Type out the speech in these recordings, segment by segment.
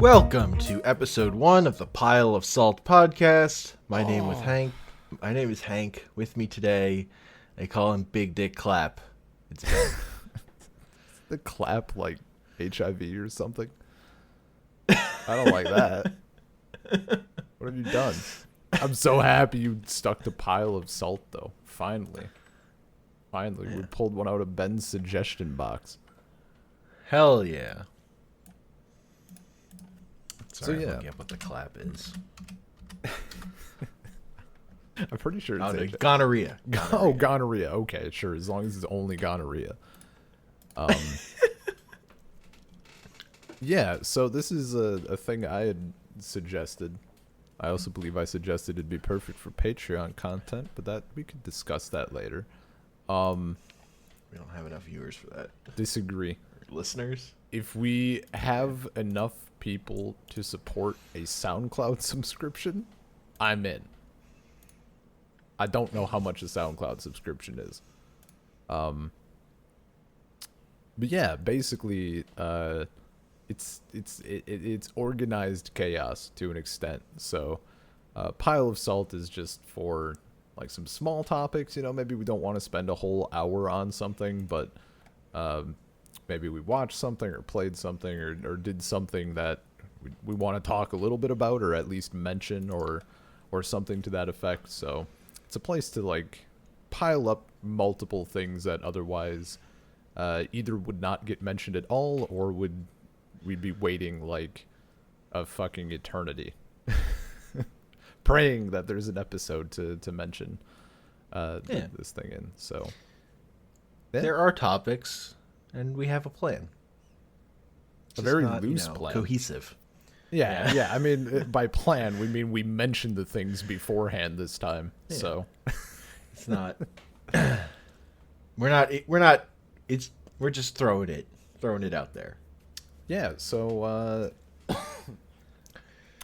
Welcome to episode 1 of the Pile of Salt podcast. My name is Hank. With me today, they call him Big Dick Clap. It's Ben. The clap like HIV or something? I don't like that. What have you done? I'm so happy you stuck to Pile of Salt, though. Finally, we pulled one out of Ben's suggestion box. Hell yeah. Sorry, So, yeah. I'm looking up what the clap is. I'm pretty sure it's Oh, no, HIV. gonorrhea. Oh, gonorrhea. Okay, sure. As long as it's only gonorrhea. Yeah, so this is a thing I had suggested. I also believe I suggested it'd be perfect for Patreon content, but that we could discuss that later. We don't have enough viewers for that. Disagree. Or listeners? If we have enough people to support a SoundCloud subscription, I'm in. I don't know how much a SoundCloud subscription is. But yeah, basically, it's organized chaos to an extent. So, Pile of Salt is just for like some small topics. You know, maybe we don't want to spend a whole hour on something, but maybe we watched something or played something or did something that we want to talk a little bit about, or at least mention, or something to that effect. So it's a place to like pile up multiple things that otherwise either would not get mentioned at all, or we'd be waiting like a fucking eternity praying that there's an episode to mention this thing in. So yeah. There are topics, and we have a plan. A very loose plan. Cohesive. Yeah. I mean, by plan, we mean we mentioned the things beforehand this time. Yeah. So it's not. We're just throwing it out there. Yeah. So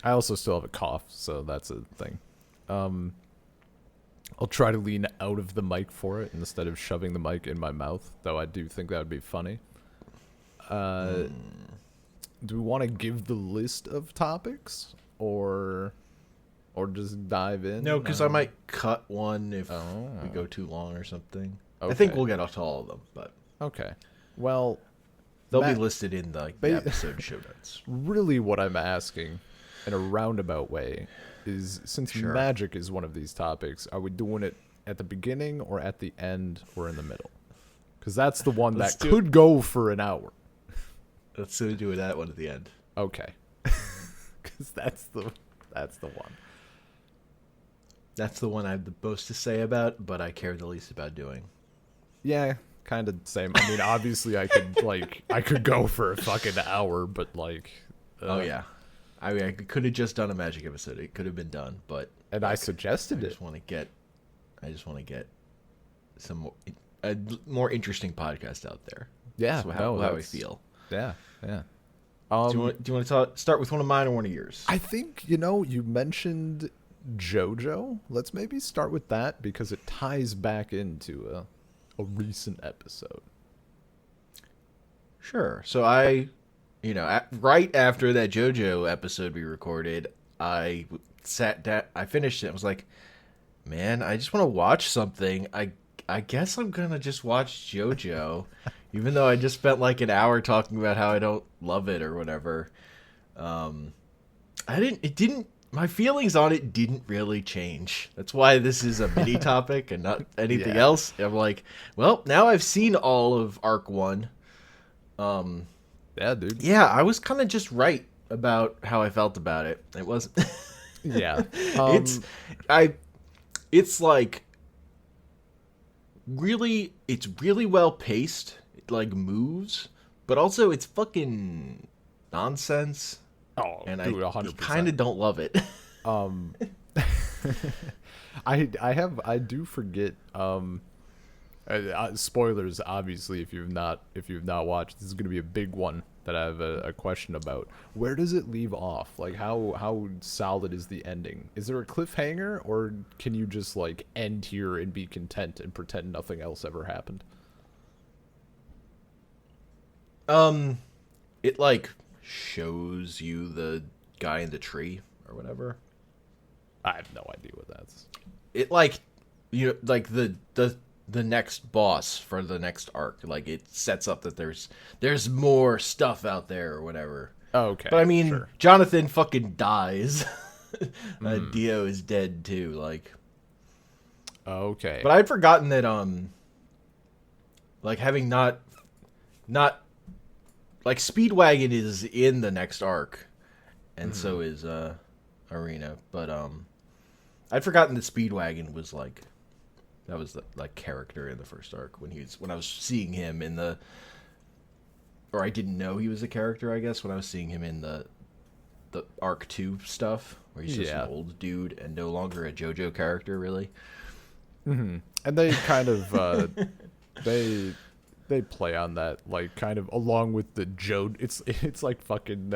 I also still have a cough, so that's a thing. I'll try to lean out of the mic for it instead of shoving the mic in my mouth, though I do think that would be funny. Do we want to give the list of topics, or just dive in? No, because I might cut one if we go too long or something. Okay. I think we'll get to all of them, but okay. Well, they'll be listed in the episode show notes. Really, what I'm asking, in a roundabout way, is since magic is one of these topics, are we doing it at the beginning or at the end or in the middle? Because that's the one that could go for an hour. Let's do that one at the end. Okay. Because that's the one. That's the one I have the most to say about, but I care the least about doing. Yeah, kind of same. I mean, obviously, I could go for a fucking hour, but like. Oh yeah. I mean, I could have just done a magic episode. It could have been done, but I suggested it. I just want to get a more interesting podcast out there. Yeah, that's how I feel. Yeah. Do you want to start with one of mine or one of yours? I think you mentioned Jojo. Let's maybe start with that because it ties back into a recent episode. Sure. So right after that Jojo episode we recorded, I sat down, I finished it. I was like, man, I just want to watch something. I guess I'm going to just watch Jojo, even though I just spent like an hour talking about how I don't love it or whatever. My feelings on it didn't really change. That's why this is a mini topic and not anything else. I'm like, well, now I've seen all of Arc 1. Yeah, dude. Yeah, I was kind of just right about how I felt about it. It wasn't. Yeah. It's like really, it's really well paced. It like moves, but also it's fucking nonsense. Oh, and dude, I 100%. kind of don't love it. I do forget. Spoilers, obviously, if you've not watched, this is going to be a big one that I have a question about. Where does it leave off? Like, how solid is the ending? Is there a cliffhanger, or can you just like end here and be content and pretend nothing else ever happened? It like shows you the guy in the tree or whatever. I have no idea what that's. It like like the next boss for the next arc. Like it sets up that there's more stuff out there or whatever. Okay. But I mean, sure. Jonathan fucking dies. Dio is dead too. Like, Okay. but I'd forgotten that like having not like Speedwagon is in the next arc, and so is Arena. But I'd forgotten that Speedwagon was like that was the like character in the first arc when I was seeing him in the, or I didn't know he was a character. I guess when I was seeing him in the arc 2 stuff where he's just an old dude and no longer a Jojo character really. And they kind of they play on that, like, kind of along with the it's like fucking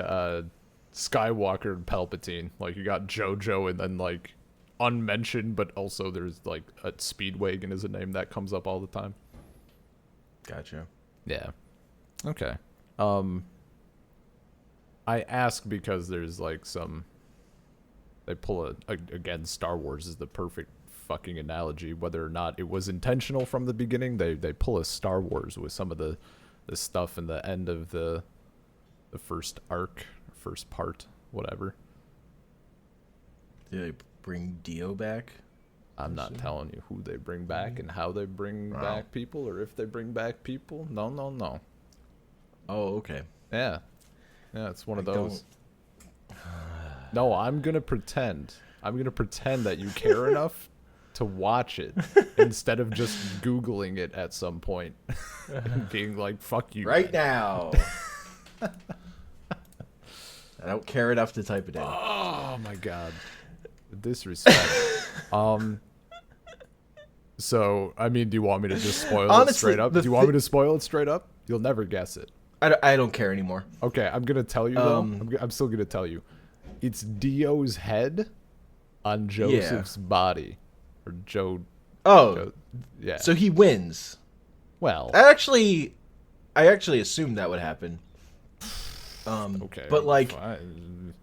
Skywalker and Palpatine. Like, you got Jojo and then, like, unmentioned, but also there's, like, a Speedwagon is a name that comes up all the time. Gotcha. Yeah. Okay. I ask because there's, like, they pull again, Star Wars is the perfect fucking analogy. Whether or not it was intentional from the beginning, they pull a Star Wars with some of the stuff in the end of the first arc, first part, whatever. Do they bring Dio back? I'm not telling you who they bring back and how they bring back people, or if they bring back people. No. Oh, okay. Yeah, it's one of those. No, I'm gonna pretend that you care enough to watch it instead of just Googling it at some point and being like, fuck you. Right now. I don't care enough to type it in. Oh my god. The disrespect. So, I mean, do you want me to just spoil it straight up? Do you want me to spoil it straight up? You'll never guess it. I don't care anymore. Okay, I'm going to tell you, though. I'm still going to tell you. It's Dio's head on Joseph's body. Or Joe. Oh. Yeah. So he wins. Well. I actually assumed that would happen. Okay. But, like,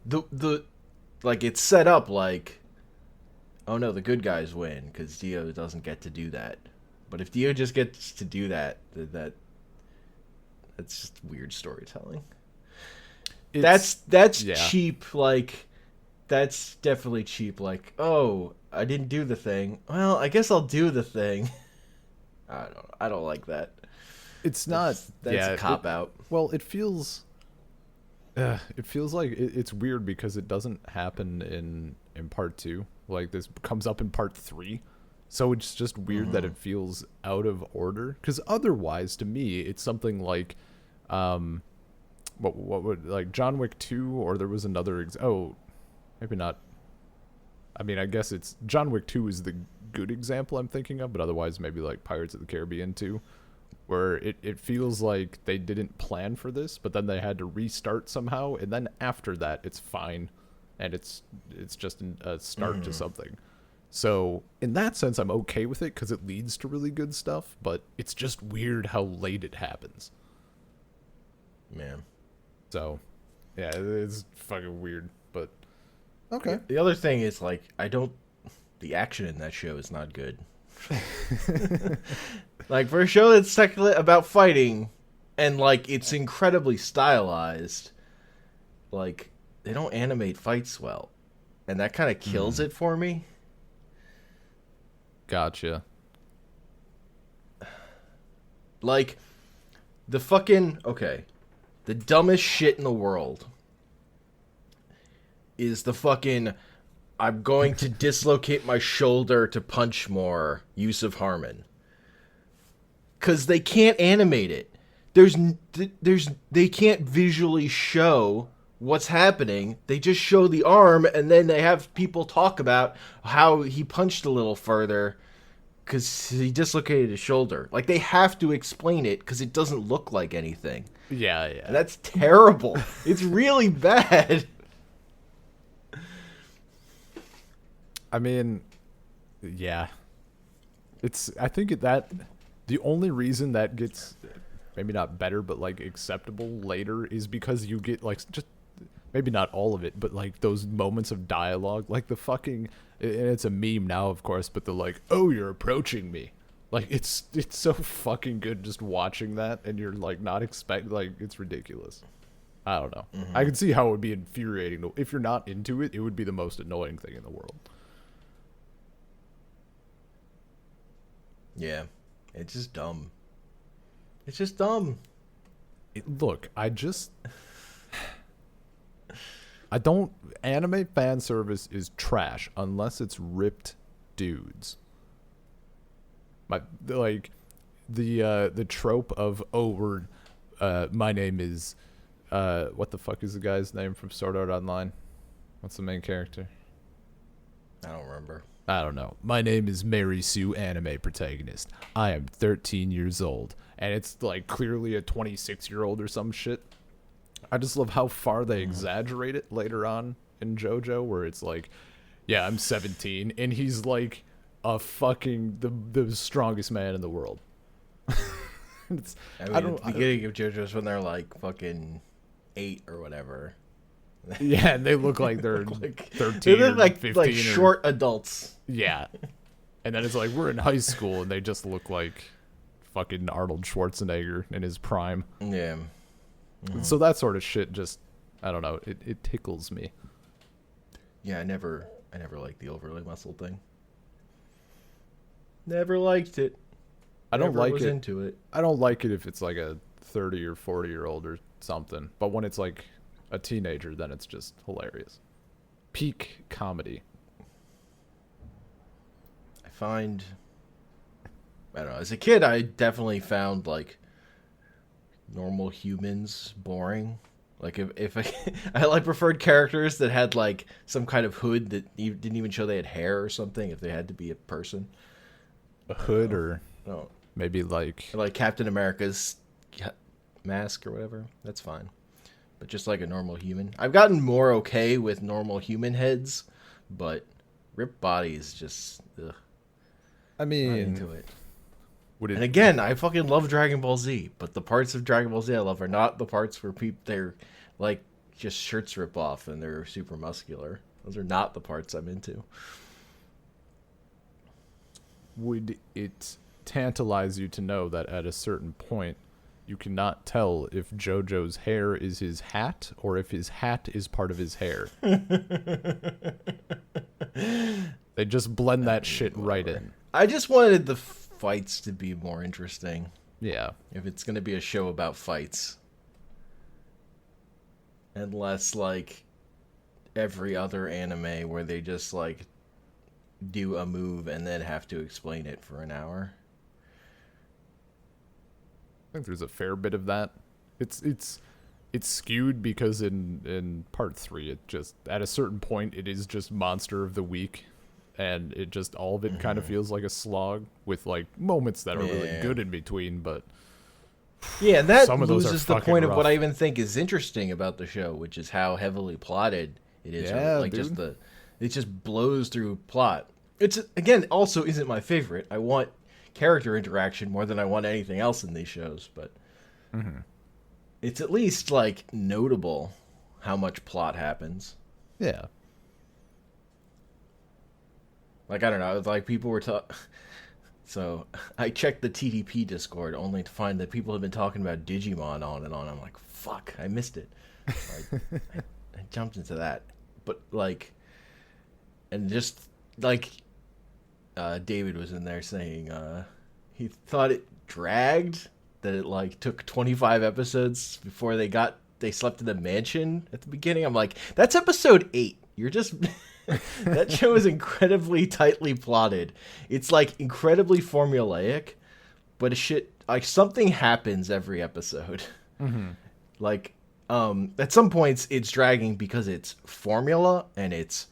the like, it's set up like, oh no, the good guys win because Dio doesn't get to do that. But if Dio just gets to do that's just weird storytelling. That's cheap. Like, that's definitely cheap. Like, oh, I didn't do the thing. Well, I guess I'll do the thing. I don't like that. It's not. That's a cop out. Well, it feels like it's weird because it doesn't happen in part 2. Like, this comes up in part 3. So it's just weird that it feels out of order. Because otherwise, to me, it's something like, what would, like, John Wick 2, or there was another, maybe not. I mean, I guess it's, John Wick 2 is the good example I'm thinking of, but otherwise maybe like Pirates of the Caribbean 2, where it feels like they didn't plan for this, but then they had to restart somehow, and then after that, it's fine, and it's just a start to something. So, in that sense, I'm okay with it, because it leads to really good stuff, but it's just weird how late it happens. Man. So, yeah, it's fucking weird, but okay. The other thing is, like, the action in that show is not good. Like, for a show that's technically about fighting, and, like, it's incredibly stylized, like, they don't animate fights well. And that kind of kills it for me. Gotcha. Like, the dumbest shit in the world is the fucking, I'm going to dislocate my shoulder to punch more use of Harmon. Because they can't animate it. They can't visually show what's happening. They just show the arm, and then they have people talk about how he punched a little further because he dislocated his shoulder. Like, they have to explain it because it doesn't look like anything. Yeah. And that's terrible. It's really bad. I mean, yeah. I think that the only reason that gets maybe not better, but like acceptable later is because you get like just maybe not all of it, but like those moments of dialogue, like the fucking, and it's a meme now, of course, but the like, oh, you're approaching me. Like it's so fucking good just watching that, and you're like not expect like it's ridiculous. I don't know. I can see how it would be infuriating. If you're not into it, it would be the most annoying thing in the world. Yeah, it's just dumb. It's just dumb. Look, I don't. Anime fan service is trash unless it's ripped dudes. The trope of my name is what the fuck is the guy's name from Sword Art Online? What's the main character? I don't remember. I don't know. My name is Mary Sue, anime protagonist. I am 13 years old. And it's like clearly a 26-year-old or some shit. I just love how far they exaggerate it later on in Jojo, where it's like, yeah, I'm 17, and he's like a fucking the strongest man in the world. At the beginning of JoJo's when they're like fucking 8 or whatever. Yeah, and they look like they're 13 they look like 15 short adults. Yeah. And then it's like we're in high school and they just look like fucking Arnold Schwarzenegger in his prime. Yeah. So that sort of shit just, I don't know, it tickles me. Yeah, I never liked the overly muscle thing. Never liked it. I don't like was it. Into it. I don't like it if it's like a 30 or 40-year-old or something. But when it's like a teenager, then it's just hilarious. Peak comedy. I don't know. As a kid, I definitely found like normal humans boring. Like if I like preferred characters that had like some kind of hood that didn't even show they had hair or something. If they had to be a person, A hood or no, maybe like Captain America's mask or whatever. That's fine, but just like a normal human. I've gotten more okay with normal human heads, but ripped bodies just. Ugh. I mean, not into it. And again, I fucking love Dragon Ball Z, but the parts of Dragon Ball Z I love are not the parts where they're like just shirts rip off and they're super muscular. Those are not the parts I'm into. Would it tantalize you to know that at a certain point you cannot tell if Jojo's hair is his hat or if his hat is part of his hair? They just blend that shit right in. I just wanted the fights to be more interesting. Yeah. If it's going to be a show about fights. And less like every other anime where they just like do a move and then have to explain it for an hour. I think there's a fair bit of that. It's skewed because in part 3 it just at a certain point it is just monster of the week. And it just, all of it kind of feels like a slog with, like, moments that are really good in between, but... Yeah, and that some of those loses the point of what I even think is interesting about the show, which is how heavily plotted it is. Yeah, like, dude. it just blows through plot. It's, again, also isn't my favorite. I want character interaction more than I want anything else in these shows, but... It's at least, like, notable how much plot happens. Yeah. Like, I don't know, like, people were So, I checked the TDP Discord only to find that people have been talking about Digimon on and on. I'm like, fuck, I missed it. I jumped into that. But, like, and just, like, David was in there saying, he thought it dragged, that it, like, took 25 episodes before they slept in the mansion at the beginning. I'm like, that's episode 8. You're just... That show is incredibly tightly plotted. It's like incredibly formulaic, but like something happens every episode. Like, at some points it's dragging because it's formula and it's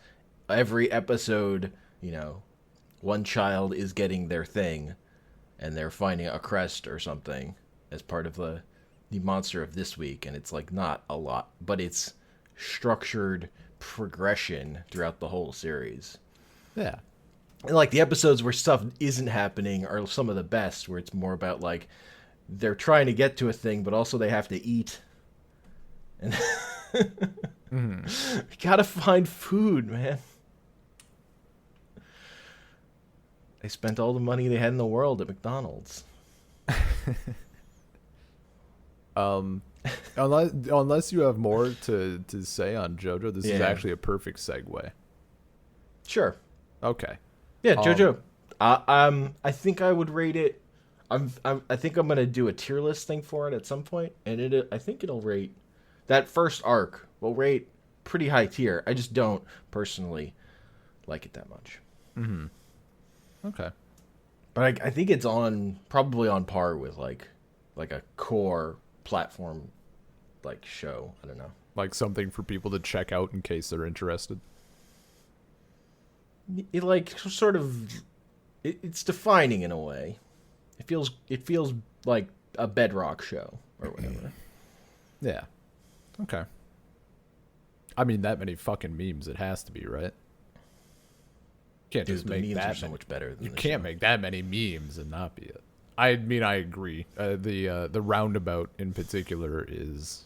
every episode, you know, one child is getting their thing and they're finding a crest or something as part of the monster of this week. And it's like not a lot, but it's structured progression throughout the whole series. Yeah. And like the episodes where stuff isn't happening are some of the best, where it's more about like they're trying to get to a thing, but also they have to eat. And Mm-hmm. we gotta find food, man. They spent all the money they had in the world at McDonald's. Um, unless you have more to say on JoJo, this is Yeah. actually a perfect segue. Sure. Okay. Yeah, Um, JoJo. I think I would rate it. I think I'm gonna do a tier list thing for it at some point, and I think it'll rate that first arc will rate pretty high tier. I just don't personally like it that much, mm-hmm. Okay. but I think it's on probably on par with like a core platform like show. I don't know. Like something for people to check out in case they're interested. It like sort of it's defining in a way. It feels like a bedrock show or whatever. Yeah. Okay. I mean, that many fucking memes, it has to be, right? Can't Dude, just the make memes that are so many. much better than You the can't show. make that many memes and not be it. I mean, I agree. The roundabout in particular is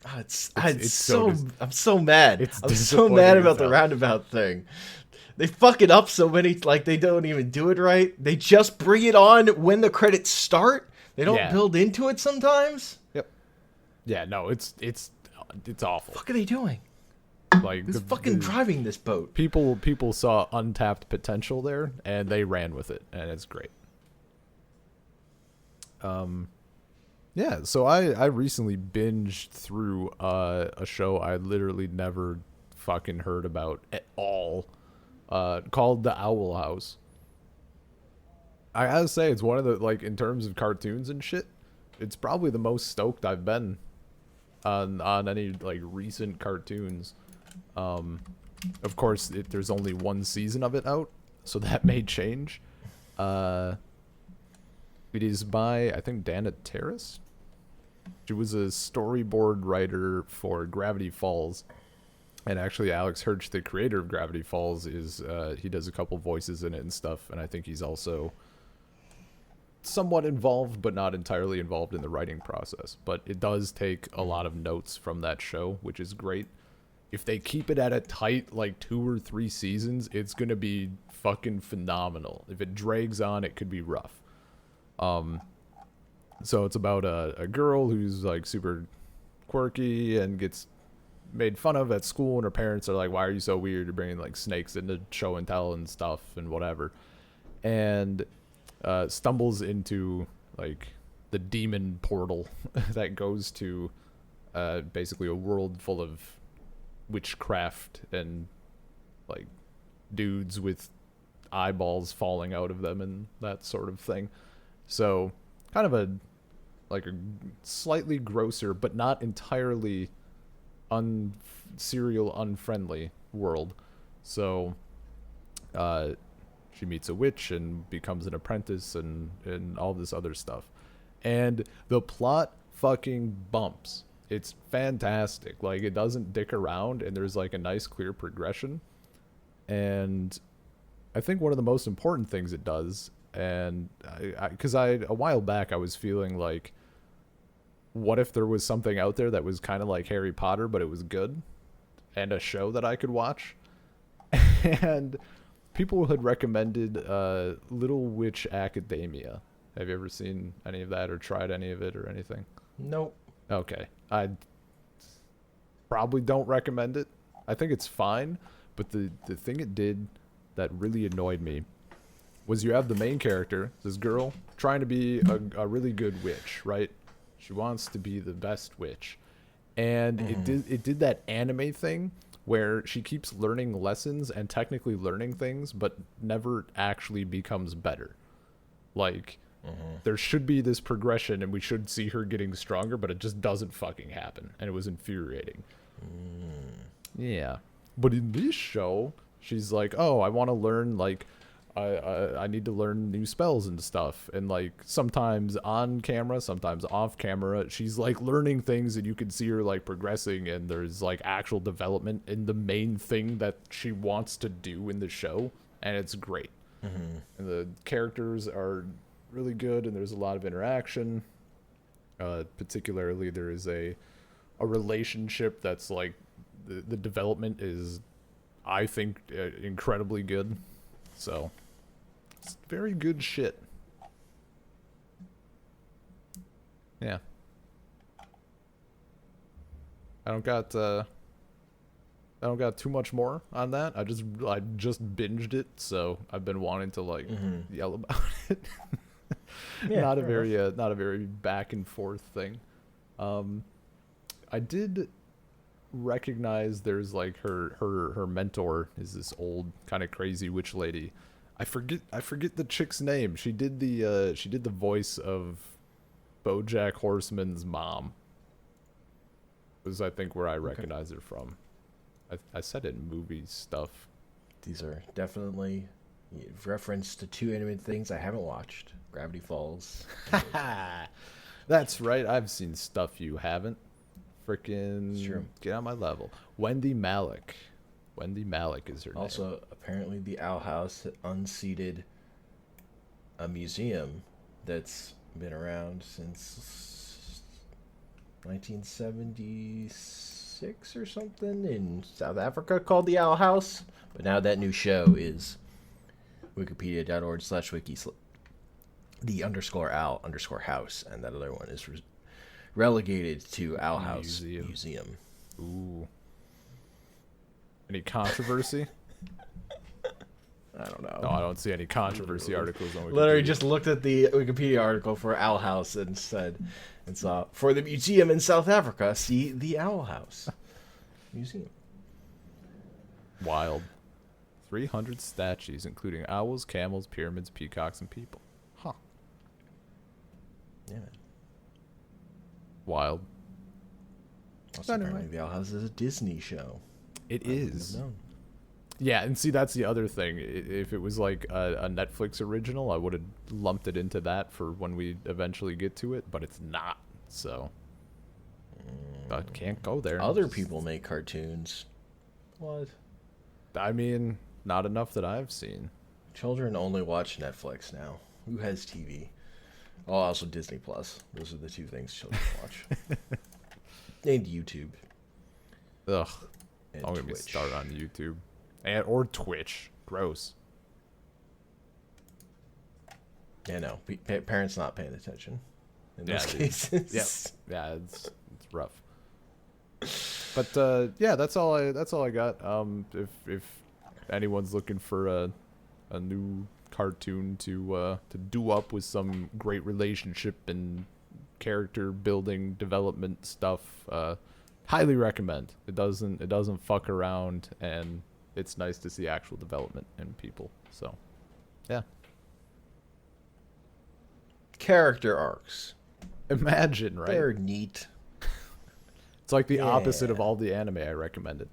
Oh, it's it's so I'm so mad. it's I'm so mad disappointing as about the hell. roundabout thing. They fuck it up so many like they don't even do it right. They just bring it on when the credits start. They don't Yeah. build into it sometimes. Yep. Yeah. No, it's awful. What are they doing? Like Who's fucking driving this boat? people saw untapped potential there and they ran with it, and it's great. Yeah, so I recently binged through a show I literally never fucking heard about at all, called The Owl House. I gotta say, it's one of the, like, in terms of cartoons and shit, it's probably the most stoked I've been on any like recent cartoons. Of course, there's only one season of it out, so that may change. Uh, it is by, I think, Dana Terrace. She was a storyboard writer for Gravity Falls, and actually Alex Hirsch, the creator of Gravity Falls, is he does a couple voices in it and stuff, and I think he's also somewhat involved but not entirely involved in the writing process. But it does take a lot of notes from that show, which is great. If they keep it at a tight like 2 or 3 seasons, it's gonna be fucking phenomenal. If it drags on, it could be rough. So it's about a girl who's like super quirky and gets made fun of at school, and her parents are like, why are you so weird? You're bringing like snakes into show and tell and stuff and whatever. And stumbles into like the demon portal that goes to basically a world full of witchcraft and like dudes with eyeballs falling out of them and that sort of thing. So kind of a like a slightly grosser but not entirely serial unfriendly world. So she meets a witch and becomes an apprentice and all this other stuff. And the plot fucking bumps. It's fantastic. Like, it doesn't dick around, and there's like a nice clear progression. And I think one of the most important things it does, and because a while back I was feeling like, what if there was something out there that was kind of like Harry Potter, but it was good, and a show that I could watch? And people had recommended Little Witch Academia. Have you ever seen any of that or tried any of it or anything? Nope. Okay. I probably don't recommend it. I think it's fine, but the thing it did that really annoyed me was you have the main character, this girl, trying to be a really good witch, right? She wants to be the best witch. And it did that anime thing where she keeps learning lessons and technically learning things, but never actually becomes better. Like, there should be this progression and we should see her getting stronger, but it just doesn't fucking happen. And it was infuriating. Yeah. But in this show, she's like, oh, I want to learn, like, I need to learn new spells and stuff. And, like, sometimes on camera, sometimes off camera, she's, like, learning things and you can see her, like, progressing. And there's, like, actual development in the main thing that she wants to do in the show. And it's great. And the characters are really good and there's a lot of interaction. Particularly, there is a relationship that's like the development is, I think, incredibly good. So it's very good shit. Yeah. I don't got too much more on that. I just binged it, so I've been wanting to like yell about it. Yeah, Not a very back and forth thing. I did recognize there's like her mentor is this old kind of crazy witch lady. I forget the chick's name. She did the voice of BoJack Horseman's mom. Was I think where I recognize her from. I said it in movie stuff. These are definitely reference to two animated things I haven't watched. Gravity Falls. That's right. I've seen stuff you haven't. Freaking True. Get on my level. Wendy Malick. Wendy Malick is her name. Also, apparently the Owl House unseated a museum that's been around since 1976 or something in South Africa called the Owl House. But now that new show is wikipedia.org/wiki the _owl_house, and that other one is relegated to Owl House Museum. Ooh. Any controversy? I don't know. No, I don't see any controversy articles on Wikipedia. Literally just looked at the Wikipedia article for Owl House and saw, for the museum in South Africa, see the Owl House Museum. Wild. 300 statues, including owls, camels, pyramids, peacocks, and people. Huh. Yeah. Wild. Also, apparently the Owl House is a Disney show. It is. Yeah, and see, that's the other thing. If it was like a Netflix original, I would have lumped it into that for when we eventually get to it, but it's not. So I can't go there. Other people make cartoons. What? I mean, not enough that I've seen. Children only watch Netflix now. Who has TV? Oh, also Disney Plus. Those are the two things children watch. And YouTube. Ugh. And I'm gonna Twitch. start on YouTube. Or Twitch. Gross. Yeah, no. Parents not paying attention in those dude. cases. Yeah, it's rough. But yeah, that's all I got. If anyone's looking for a new cartoon to do up with some great relationship and character building development stuff, highly recommend. It doesn't fuck around, and it's nice to see actual development in people. So, yeah. Character arcs. Imagine, right? They're neat. It's like the opposite of all the anime I recommended.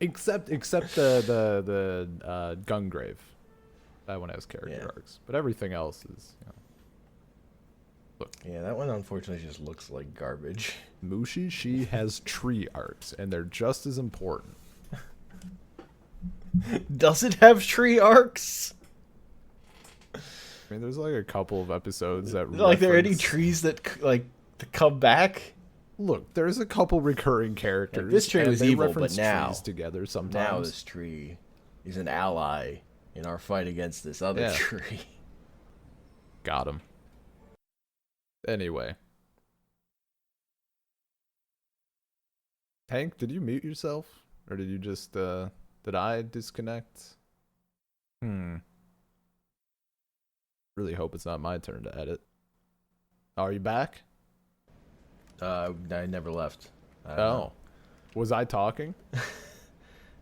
except the Gungrave. That one has character arcs, but everything else is. Look. Yeah, that one unfortunately just looks like garbage. Mushi, she has tree arcs, and they're just as important. Does it have tree arcs? I mean, there's like a couple of episodes that Like, there are any trees that to come back? Look, there's a couple recurring characters. Like, this tree was evil, but now trees together sometimes. Now this tree is an ally in our fight against this other tree. Got him. Anyway. Hank, did you mute yourself? Or did you just, did I disconnect? Really hope it's not my turn to edit. Are you back? I never left. Oh. Was I talking?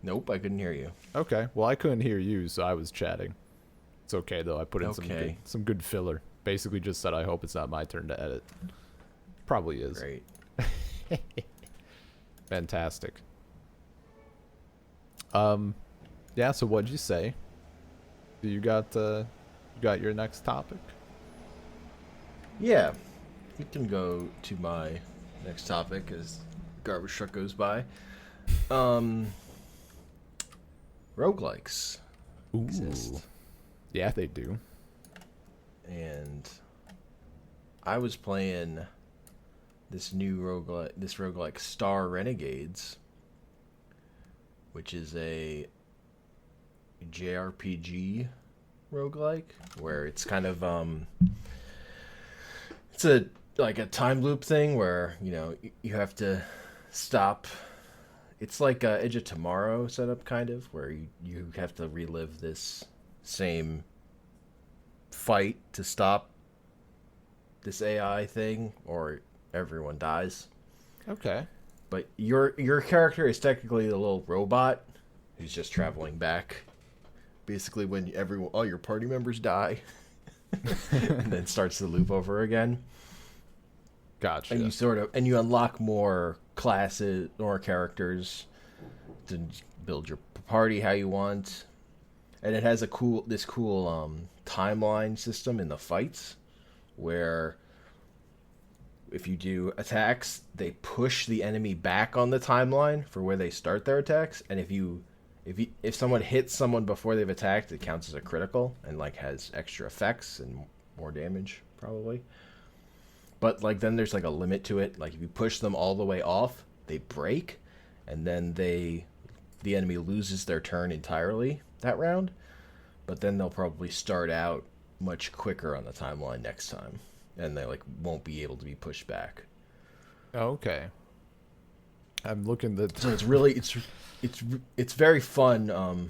Nope, I couldn't hear you. Okay, well, I couldn't hear you, so I was chatting. It's okay, though. I put in some good filler. Basically just said I hope it's not my turn to edit. Probably is. Great. Fantastic. Yeah, so what'd you say? You got your next topic? Yeah. You can go to my next topic as garbage truck goes by. Roguelikes Ooh. exist. Yeah, they do. and I was playing this roguelike Star Renegades, which is a JRPG roguelike where it's kind of it's a like a time loop thing where you have to stop. It's like a Edge of Tomorrow setup, kind of, where you have to relive this same fight to stop this AI thing, or everyone dies. Okay. But your character is technically the little robot who's just traveling back. Basically, when all your party members die, and then starts the loop over again. Gotcha. And you unlock more classes or characters to build your party how you want. And it has this cool timeline system in the fights where if you do attacks, they push the enemy back on the timeline for where they start their attacks. And if someone hits someone before they've attacked, it counts as a critical and like has extra effects and more damage probably. But like then there's like a limit to it. Like if you push them all the way off, they break, and then the enemy loses their turn entirely that round. But then they'll probably start out much quicker on the timeline next time, and they like won't be able to be pushed back. Okay. I'm looking at So it's very fun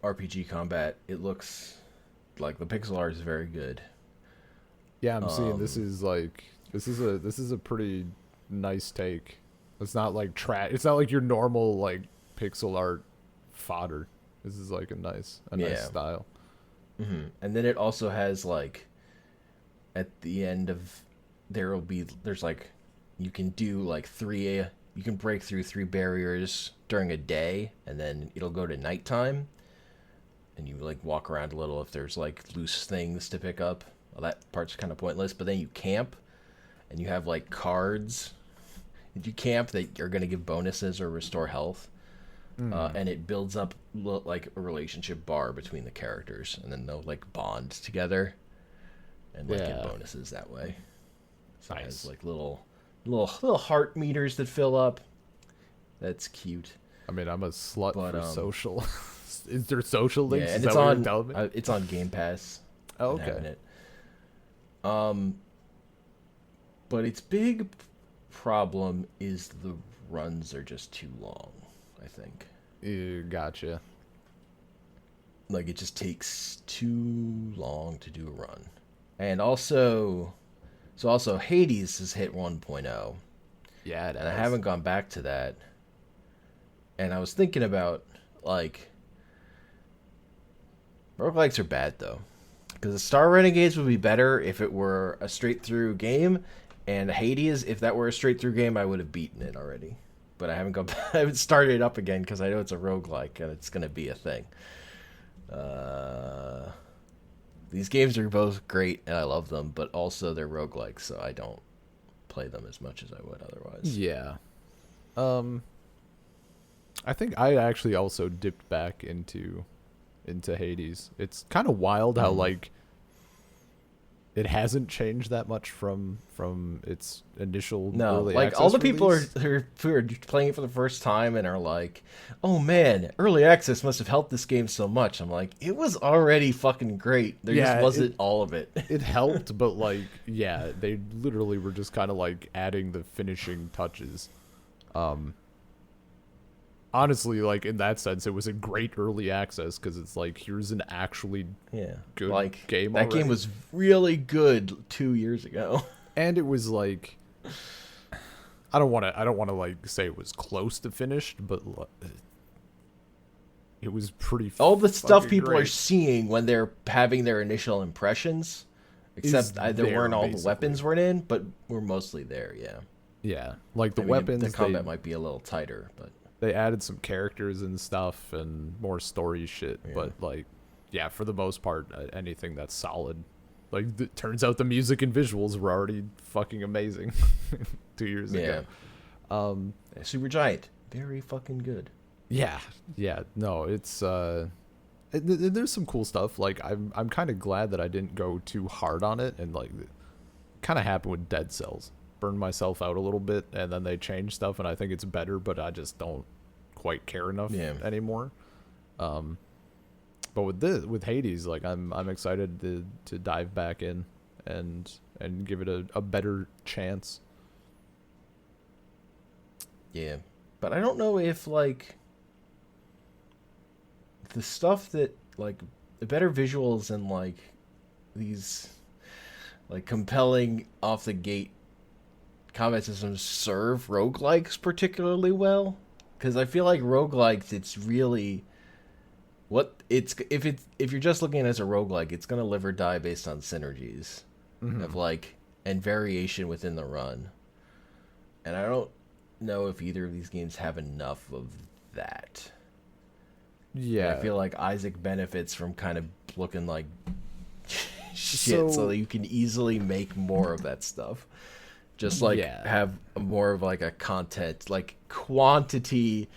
RPG combat. It looks like the pixel art is very good. Yeah, I'm seeing this is a pretty nice take. It's not like it's not like your normal like pixel art fodder. This is like a nice style. Mm-hmm. And then it also has like at the end of there's like you can do like you can break through 3 barriers during a day, and then it'll go to nighttime, and you like walk around a little if there's like loose things to pick up. Well, that part's kind of pointless, but then you camp, and you have like cards. If you camp, that are going to give bonuses or restore health, and it builds up like a relationship bar between the characters, and then they'll like bond together, and like get bonuses that way. So nice. It has like little heart meters that fill up. That's cute. I mean, I'm a slut for social. Is there social links? Yeah, and it's on Game Pass. Oh, okay. But its big problem is the runs are just too long, I think. Gotcha. Like, it just takes too long to do a run. And also Hades has hit 1.0. Yeah, and I haven't gone back to that. And I was thinking about, like, roguelikes are bad, though. Because the Star Renegades would be better if it were a straight-through game, and Hades, if that were a straight-through game, I would have beaten it already. But I haven't started it up again because I know it's a roguelike, and it's going to be a thing. These games are both great, and I love them, but also they're roguelikes, so I don't play them as much as I would otherwise. Yeah. I think I actually also dipped back into Hades. It's kind of wild how like it hasn't changed that much from its initial early like access all the people who are playing it for the first time and are like, "Oh man, early access must have helped this game so much." I'm like, it was already fucking great. There just wasn't all of it. It helped, but like, yeah, they literally were just kind of like adding the finishing touches. Honestly, like in that sense, it was a great early access because it's like here's an actually good like game. That already. game was really good 2 years ago, and it was like I don't want to like say it was close to finished, but it was pretty. All the stuff people great. are seeing when they're having their initial impressions, except there weren't all the weapons weren't in, but we're mostly there. Yeah, like the weapons. The combat might be a little tighter, but. They added some characters and stuff and more story shit, but like, yeah, for the most part, anything that's solid. Like, turns out the music and visuals were already fucking amazing 2 years ago. Supergiant, very fucking good. Yeah, no, it's There's some cool stuff. Like I'm kind of glad that I didn't go too hard on it, and like kind of happened with Dead Cells. Burned myself out a little bit, and then they changed stuff, and I think it's better, but I just don't quite care enough anymore. But with Hades, like I'm excited to dive back in and give it a better chance. Yeah, but I don't know if like the stuff that like the better visuals and like these like compelling off the gate combat systems serve roguelikes particularly well, because I feel like roguelikes, it's really what it's if you're just looking at it as a roguelike, it's gonna live or die based on synergies of like and variation within the run. And I don't know if either of these games have enough of that. Yeah, And I feel like Isaac benefits from kind of looking like shit, so that you can easily make more of that stuff. Just like have more of like a content, like quantity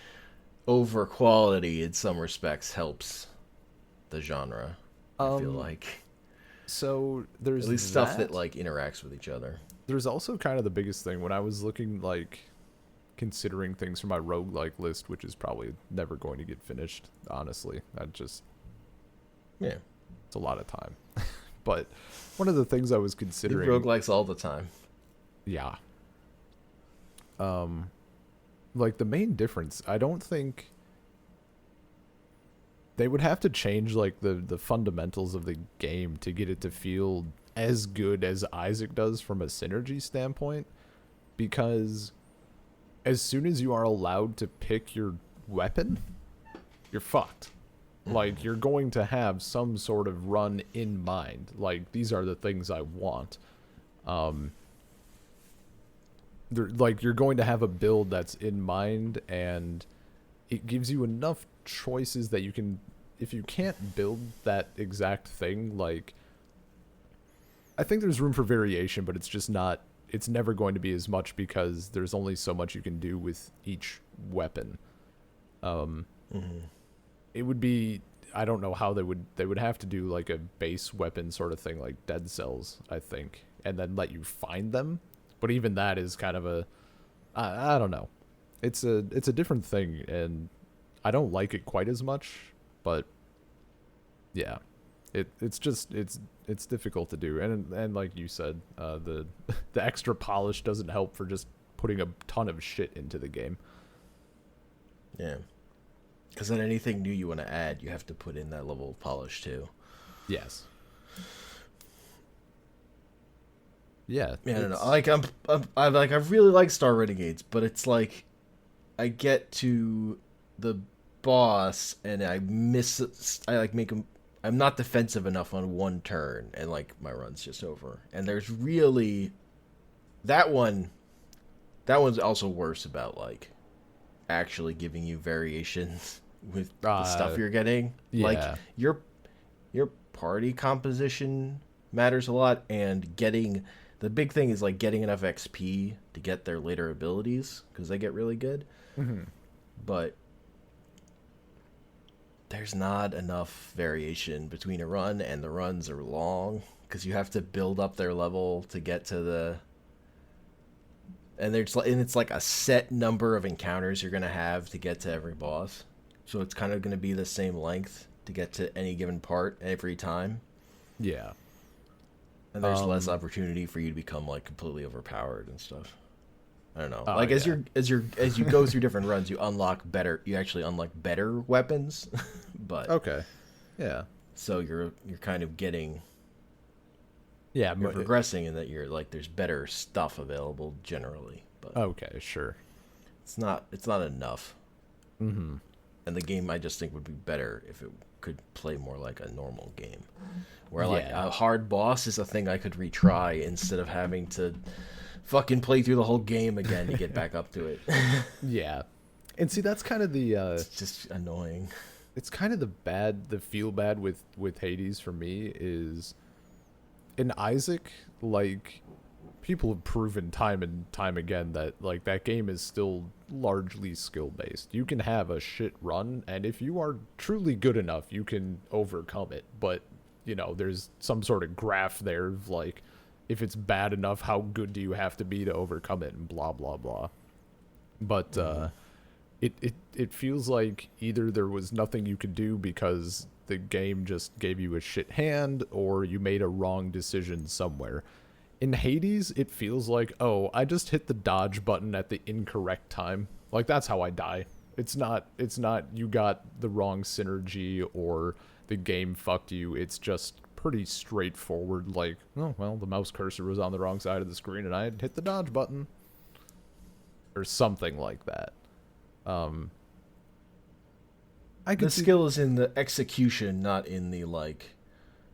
over quality in some respects helps the genre. I feel like. So there's at least stuff that like interacts with each other. There's also kind of the biggest thing when I was looking like considering things for my roguelike list, which is probably never going to get finished, honestly. It's a lot of time. But one of the things I was considering, roguelikes all the time. Yeah. Like the main difference, I don't think they would have to change like the fundamentals of the game to get it to feel as good as Isaac does from a synergy standpoint, because as soon as you are allowed to pick your weapon, you're fucked. Like, you're going to have some sort of run in mind. Like, these are the things I want. You're going to have a build that's in mind, and it gives you enough choices that you can, if you can't build that exact thing, like, I think there's room for variation, but it's never going to be as much because there's only so much you can do with each weapon. It would be, I don't know how they would have to do like a base weapon sort of thing like Dead Cells, I think, and then let you find them. But even that is kind of I don't know. It's a different thing, and I don't like it quite as much, but yeah. It's difficult to do, and like you said, the extra polish doesn't help for just putting a ton of shit into the game. Yeah, because then anything new you want to add, you have to put in that level of polish too. Yes. Yeah. I don't know. Like I really like Star Renegades, but it's like I get to the boss and I make him. I'm not defensive enough on one turn, and like my run's just over. And there's really that one's also worse about like actually giving you variations with the stuff you're getting. Yeah. Like your party composition matters a lot, and getting the big thing is like getting enough XP to get their later abilities, because they get really good. But there's not enough variation between a run, and the runs are long because you have to build up their level to get to the. And it's like a set number of encounters you're gonna have to get to every boss, so it's kind of gonna be the same length to get to any given part every time. Yeah. And there's less opportunity for you to become like completely overpowered and stuff. I don't know. As you go through different runs, you actually unlock better weapons. But okay. Yeah. So you're kind of getting you're progressing in that you're like there's better stuff available generally. But okay, sure. It's not enough. And the game I just think would be better if it could play more like a normal game. Where like a hard boss is a thing I could retry instead of having to fucking play through the whole game again to get back up to it. Yeah. And see, that's kind of the it's just annoying. It's kind of the feel bad with Hades for me is in Isaac, like people have proven time and time again that like that game is still largely skill based. You can have a shit run, and if you are truly good enough, you can overcome it. But you know, there's some sort of graph there of like, if it's bad enough, how good do you have to be to overcome it, and blah blah blah. But it feels like either there was nothing you could do because the game just gave you a shit hand, or you made a wrong decision somewhere. In Hades, it feels like, oh, I just hit the dodge button at the incorrect time. Like, that's how I die. It's not you got the wrong synergy or the game fucked you. It's just pretty straightforward, like, oh, well, the mouse cursor was on the wrong side of the screen and I had hit the dodge button. Or something like that. The skill is in the execution, not in the, like,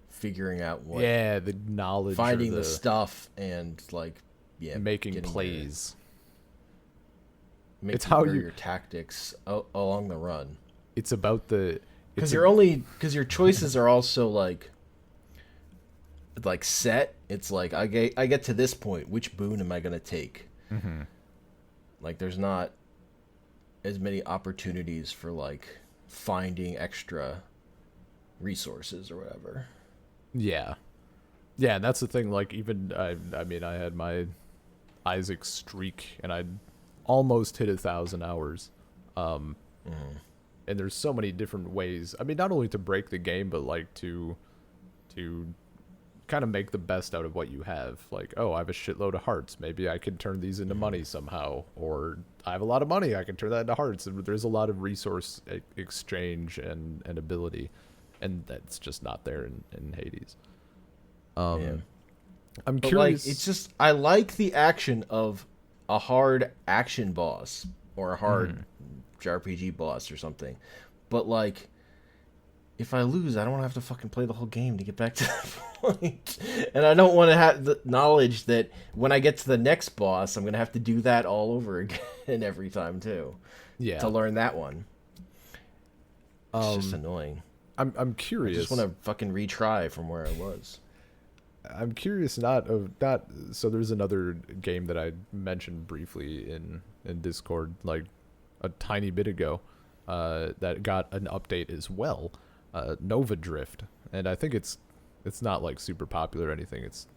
figuring out what. Yeah, the knowledge. Finding the stuff and, like, making plays. It's how your tactics along the run. It's about the. Because your choices are also, like set. It's like, I get to this point. Which boon am I going to take? Mm-hmm. Like, there's not as many opportunities for, like, finding extra resources or whatever. Yeah. Yeah, and that's the thing, like, even, I mean, I had my Isaac streak, and I'd almost hit 1,000 hours. And there's so many different ways. I mean, not only to break the game, but, like, to kind of make the best out of what you have. Like, oh, I have a shitload of hearts. Maybe I can turn these into money somehow. Or I have a lot of money. I can turn that into hearts. And there's a lot of resource exchange and ability. And that's just not there in Hades. I'm curious. Like, it's just, I like the action of a hard action boss or a hard JRPG boss or something. But, like, if I lose, I don't want to have to fucking play the whole game to get back to that point. And I don't want to have the knowledge that when I get to the next boss, I'm going to have to do that all over again every time, too. Yeah. To learn that one. It's just annoying. I'm curious. I just want to fucking retry from where I was. I'm curious so there's another game that I mentioned briefly in Discord, like a tiny bit ago, that got an update as well. Nova Drift, and I think it's not like super popular or anything. It's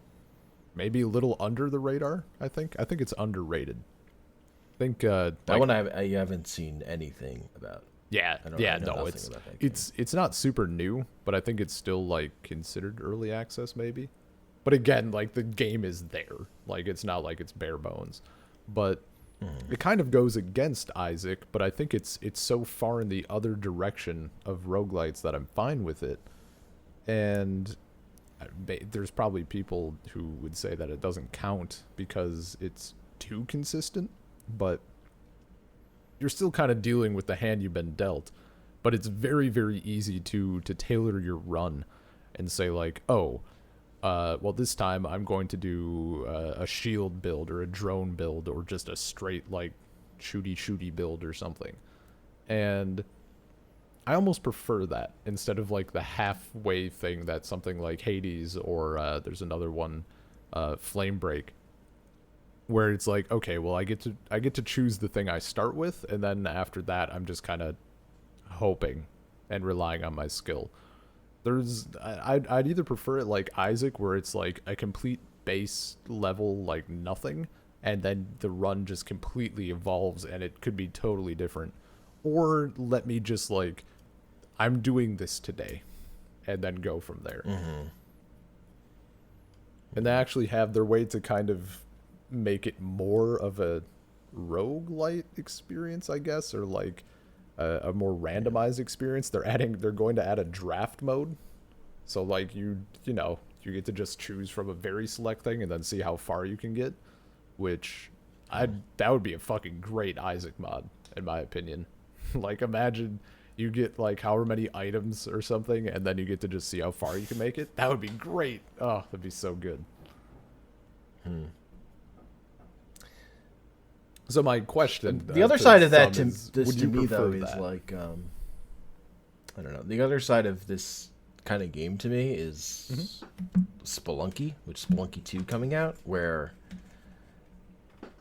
maybe a little under the radar. I think it's underrated. I think that one I haven't seen anything about. It's not super new, but I think it's still like considered early access maybe. But again, like the game is there. Like it's not like it's bare bones. But it kind of goes against Isaac, but I think it's so far in the other direction of roguelites that I'm fine with it. And there's probably people who would say that it doesn't count because it's too consistent, but you're still kind of dealing with the hand you've been dealt. But it's very, very easy to tailor your run and say like, oh, well, this time I'm going to do a shield build or a drone build or just a straight, like, shooty build or something. And I almost prefer that instead of, like, the halfway thing that something like Hades or there's another one, Flame Break, where it's like, okay, well, I get to choose the thing I start with, and then after that, I'm just kind of hoping and relying on my skill. I'd either prefer it like Isaac, where it's like a complete base level, like nothing, and then the run just completely evolves and it could be totally different, or let me just like, I'm doing this today, and then go from there. And they actually have their way to kind of make it more of a roguelite experience, I guess, or like a more randomized experience. They're going to add a draft mode, so like you get to just choose from a very select thing and then see how far you can get, which that would be a fucking great Isaac mod in my opinion. Like imagine you get like however many items or something and then you get to just see how far you can make it. That would be great. Oh, that'd be so good. So my question, the other side of that would to me though is that? like, I don't know. The other side of this kind of game to me is Spelunky, which Spelunky 2 coming out, where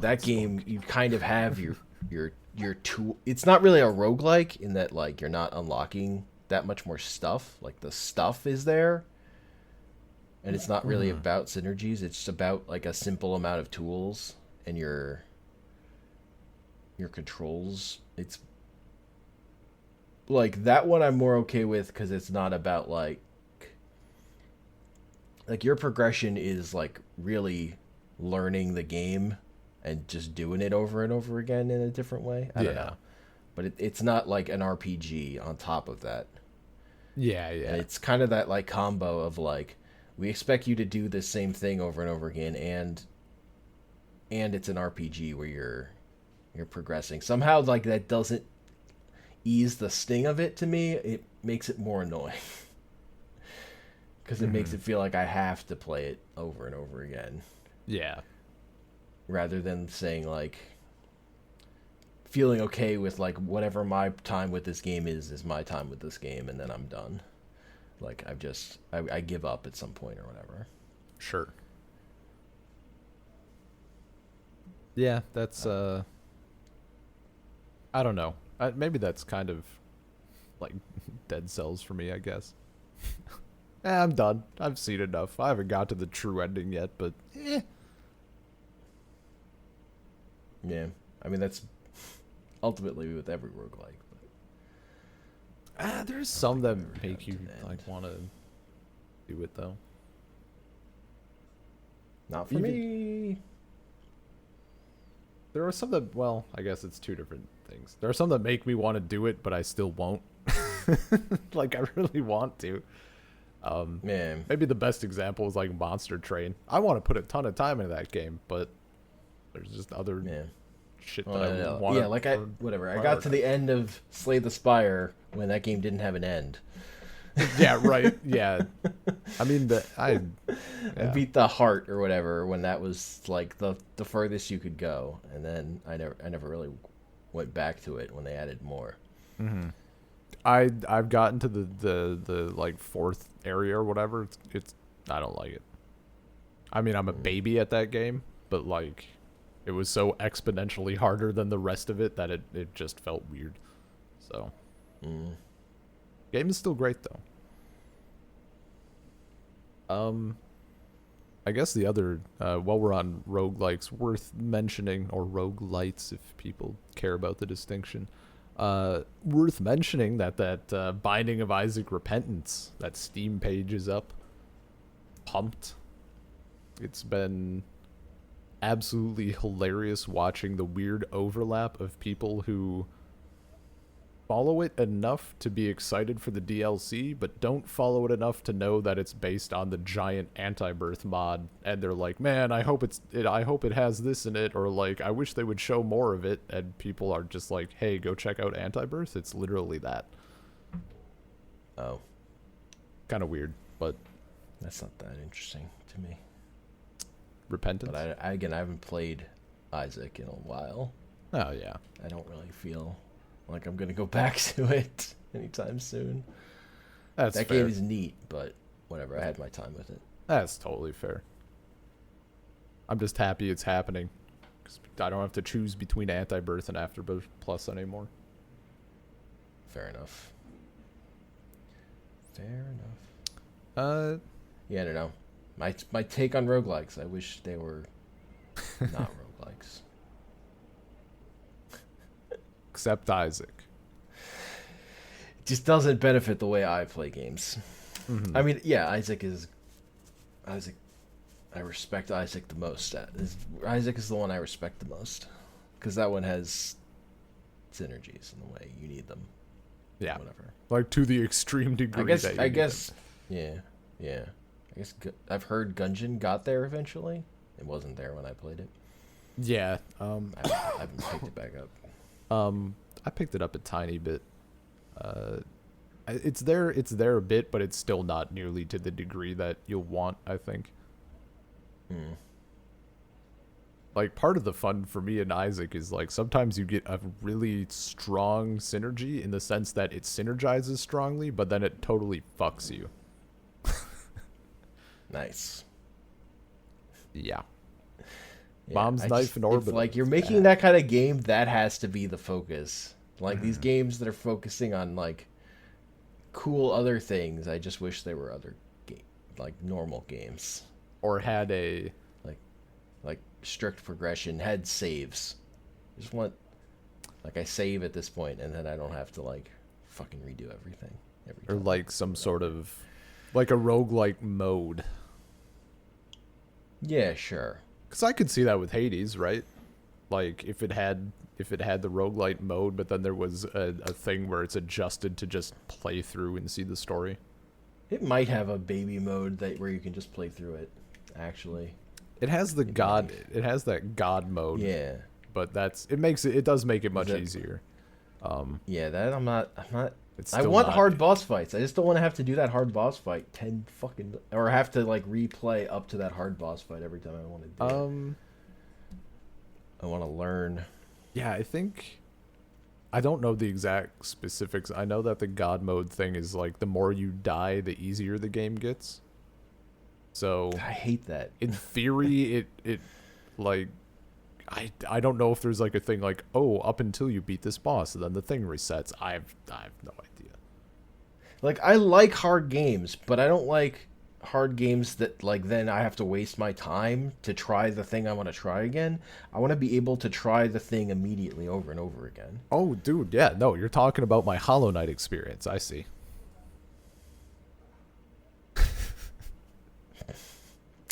that game you kind of have your tool. It's not really a roguelike in that like you're not unlocking that much more stuff. Like the stuff is there. And it's not really about synergies. It's just about like a simple amount of tools and your controls. It's like that one I'm more okay with because it's not about like your progression is like really learning the game and just doing it over and over again in a different way. I don't know. But it's not like an RPG on top of that. Yeah, yeah. And it's kind of that like combo of like we expect you to do the same thing over and over again and it's an RPG where you're progressing. Somehow like that doesn't ease the sting of it to me. It makes it more annoying. Cuz it makes it feel like I have to play it over and over again. Yeah. Rather than saying like feeling okay with like whatever my time with this game is my time with this game and then I'm done. Like I give up at some point or whatever. Sure. Yeah, that's I don't know. Maybe that's kind of like Dead Cells for me, I guess. I'm done. I've seen enough. I haven't got to the true ending yet, but Yeah. I mean that's ultimately with every roguelike. There's some that make you like want to do it though. Not for me. There are some that, well, I guess it's two different things. There are some that make me want to do it, but I still won't. Like I really want to. Man. Maybe the best example is like Monster Train. I want to put a ton of time into that game, but there's just other shit that I want. Yeah, like whatever. I got to the end of Slay the Spire when that game didn't have an end. Yeah, right. Yeah. I mean, I beat the heart or whatever when that was like the furthest you could go, and then I never really went back to it when they added more. Mm-hmm. I've gotten to the like fourth area or whatever. It's I don't like it. I mean, I'm a baby at that game, but like it was so exponentially harder than the rest of it that it just felt weird. So game is still great though. I guess the other while we're on roguelikes worth mentioning, or roguelites if people care about the distinction, worth mentioning that Binding of Isaac Repentance, that Steam page is up. Pumped. It's been absolutely hilarious watching the weird overlap of people who follow it enough to be excited for the DLC, but don't follow it enough to know that it's based on the giant Anti-Birth mod, and they're like, man, I hope it has this in it, or like, I wish they would show more of it, and people are just like, hey, go check out Anti-Birth. It's literally that. Oh. Kind of weird, but that's not that interesting to me. Repentance? But I haven't played Isaac in a while. Oh, yeah. I don't really feel like I'm going to go back to it anytime soon. That fair. Game is neat, but whatever. I had my time with it. That's totally fair. I'm just happy it's happening, because I don't have to choose between Anti-Birth and Afterbirth Plus anymore. Fair enough. Yeah, I don't know. My take on roguelikes, I wish they were not roguelikes. Except Isaac. It just doesn't benefit the way I play games. Mm-hmm. I mean, yeah, Isaac. I respect Isaac the most. Isaac is the one I respect the most, because that one has synergies in the way you need them. Yeah, whatever. Like to the extreme degree. I guess. Yeah. I guess I've heard Gungeon got there eventually. It wasn't there when I played it. Yeah. I haven't picked it back up. I picked it up a tiny bit. It's there a bit, but it's still not nearly to the degree that you'll want, I think. Like, part of the fun for me and Isaac is, like, sometimes you get a really strong synergy in the sense that it synergizes strongly, but then it totally fucks you. Nice. Yeah. Yeah, Mom's knife and if orbital. like you're It's making bad. that kind of game, that has to be the focus. Like these games that are focusing on like cool other things, I just wish they were other game like normal games. Or had a Like like strict progression, head saves. Just want like I save at this point and then I don't have to like fucking redo everything every or time. like some sort of like a roguelike mode. Yeah, sure. Cuz I could see that with Hades, right? Like if it had the roguelite mode, but then there was a thing where it's adjusted to just play through and see the story. It might have a baby mode that where you can just play through it. Actually, It has the it god might. it has that god mode, Yeah, but it does make it much that easier. yeah. That I'm not. I'm not. It's I still want not hard boss fights. I just don't want to have to do that hard boss fight 10 fucking or have to like replay up to that hard boss fight every time I want to do it. I want to learn. Yeah, I don't know the exact specifics. I know that the god mode thing is like the more you die, the easier the game gets. So I hate that. in theory, it like I don't know if there's like a thing like, oh, up until you beat this boss, and then the thing resets. I have no idea. Like I like hard games, but I don't like hard games that like then I have to waste my time to try the thing I want to try again. I want to be able to try the thing immediately over and over again. Oh, dude, yeah, no, you're talking about my Hollow Knight experience. I see.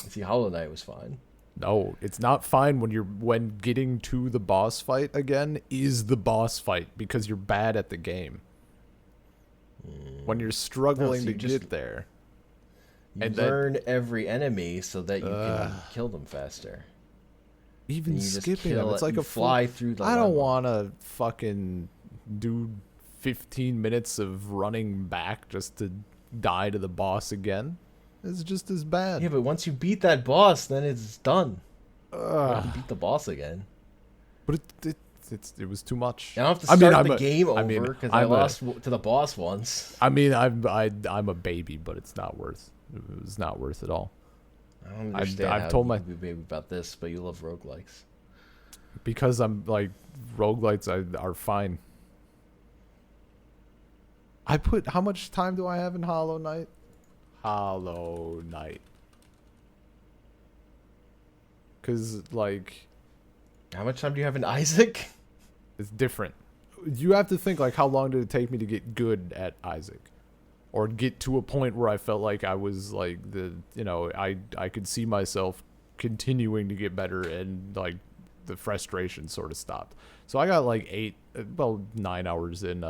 See, Hollow Knight was fine. No, it's not fine when getting to the boss fight again is the boss fight because you're bad at the game. When you're struggling so to you just- get there. You And then- learn every enemy so that you can kill them faster. Even And you just skipping kill them, it's it, like you a fly through the I don't level. want to fucking do 15 minutes of running back just to die to the boss again. It's just as bad. Yeah, but once you beat that boss, then it's done. You don't have Ugh. to beat the boss again. But it was too much. I don't have to I mean, start I'm the a- game I mean, over because I I'm a- lost to the boss once. I mean, I'm a baby, but it's not worth. It was not worth it all. I don't understand I've how told you my- can be a baby about this, but you love roguelikes. Because I'm like roguelites are fine. How much time do I have in Hollow Knight? Hollow Knight. Cause like How much time do you have in Isaac? it's different. You have to think like how long did it take me to get good at Isaac? Or get to a point where I felt like I was like I could see myself continuing to get better and like the frustration sort of stopped. So I got like 9 hours in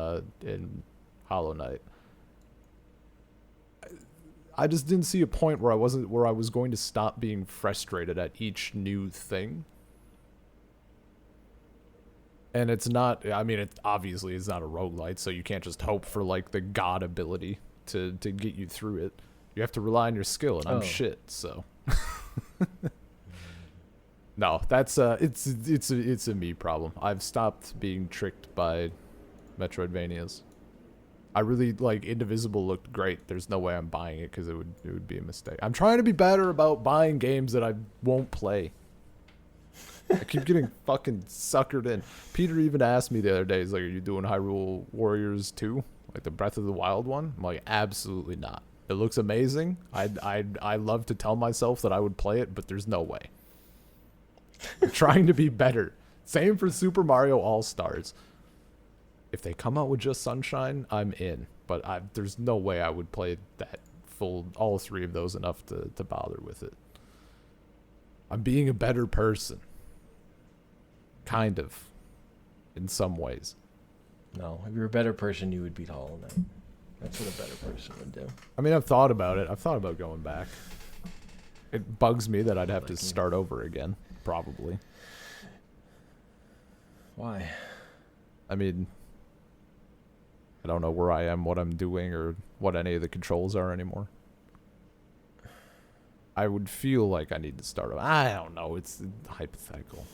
Hollow Knight. I just didn't see a point where I was going to stop being frustrated at each new thing. And it's not, I mean, it obviously is not a roguelite, so you can't just hope for like the god ability to get you through it. You have to rely on your skill, and I'm Oh. shit, so. No, that's it's a me problem. I've stopped being tricked by Metroidvanias. I really like Indivisible looked great. There's no way I'm buying it because it would be a mistake. I'm trying to be better about buying games that I won't play. I keep getting fucking suckered in. Peter even asked me the other day, he's like, "Are you doing Hyrule Warriors 2? Like the Breath of the Wild one?" I'm like, "Absolutely not. It looks amazing. I love to tell myself that I would play it, but there's no way." I'm trying to be better. Same for Super Mario All-Stars. If they come out with just Sunshine, I'm in. But there's no way I would play that all three of those enough to bother with it. I'm being a better person. Kind of. In some ways. No, if you're a better person, you would beat Hollow Knight. That's what a better person would do. I mean, I've thought about it. I've thought about going back. It bugs me that I'd have to start over again. Probably. Why? I mean, I don't know where I am, what I'm doing, or what any of the controls are anymore. I would feel like I need to start over. I don't know. It's hypothetical.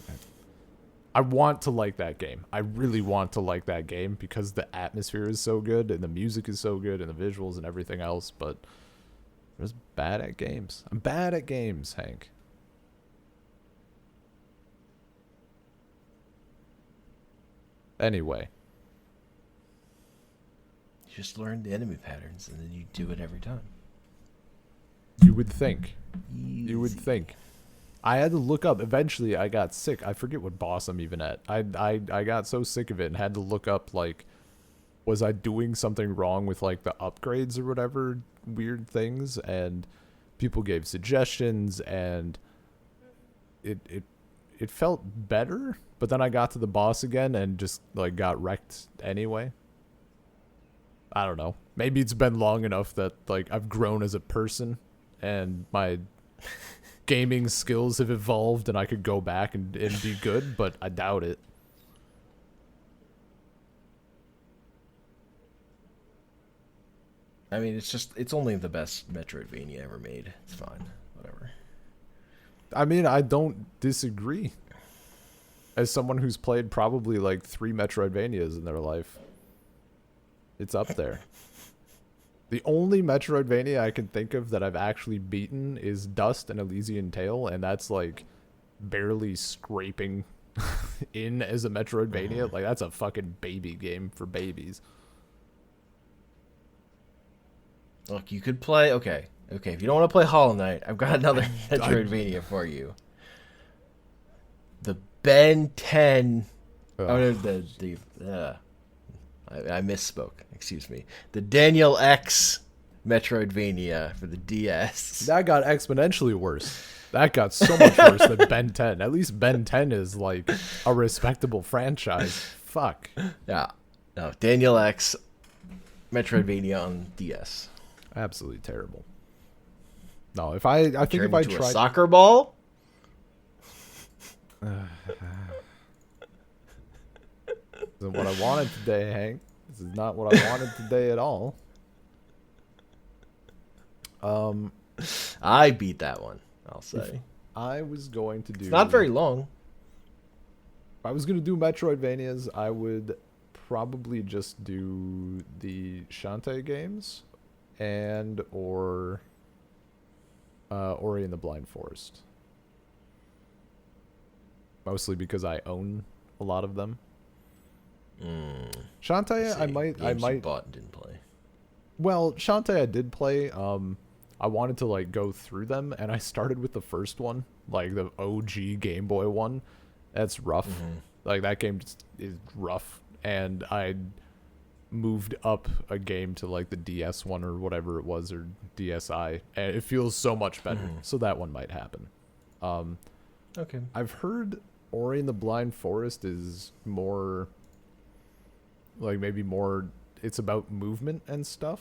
I want to like that game. I really want to like that game because the atmosphere is so good and the music is so good and the visuals and everything else, but just bad at games. I'm bad at games, Hank. Anyway. You just learn the enemy patterns, and then you do it every time. You would think. Easy. You would think. I had to look up. Eventually, I got sick. I forget what boss I'm even at. I got so sick of it and had to look up, like, was I doing something wrong with, like, the upgrades or whatever weird things? And people gave suggestions, and it felt better. But then I got to the boss again and just, like, got wrecked anyway. I don't know. Maybe it's been long enough that, like, I've grown as a person and my gaming skills have evolved and I could go back and be good, but I doubt it. I mean, it's only the best Metroidvania ever made. It's fine. Whatever. I mean, I don't disagree. As someone who's played probably like 3 Metroidvanias in their life, it's up there. The only Metroidvania I can think of that I've actually beaten is Dust and Elysian Tale, and that's like barely scraping in as a Metroidvania. Like, that's a fucking baby game for babies. Look, you could play... Okay, if you don't want to play Hollow Knight, I've got another Metroidvania for you. The Ben 10... Oh, no, I misspoke. Excuse me. The Daniel X Metroidvania for the DS. That got exponentially worse. That got so much worse than Ben 10. At least Ben 10 is like a respectable franchise. Fuck. Yeah. No, Daniel X Metroidvania on DS. Absolutely terrible. No, if I think if I tried a soccer ball. Isn't what I wanted today, Hank. This is not what I wanted today at all. I beat that one, I'll say. I was going to do... It's not very long. If I was going to do Metroidvanias, I would probably just do the Shantae games or Ori and the Blind Forest. Mostly because I own a lot of them. Shantae, I might bought and didn't play. Well, Shantae I did play. I wanted to like go through them, and I started with the first one, like the OG Game Boy one. That's rough. Like, that game is rough, and I moved up a game to like the DS one or whatever it was, or DSi, and it feels so much better. So that one might happen. Okay. I've heard Ori and the Blind Forest is more, like, maybe more, it's about movement and stuff.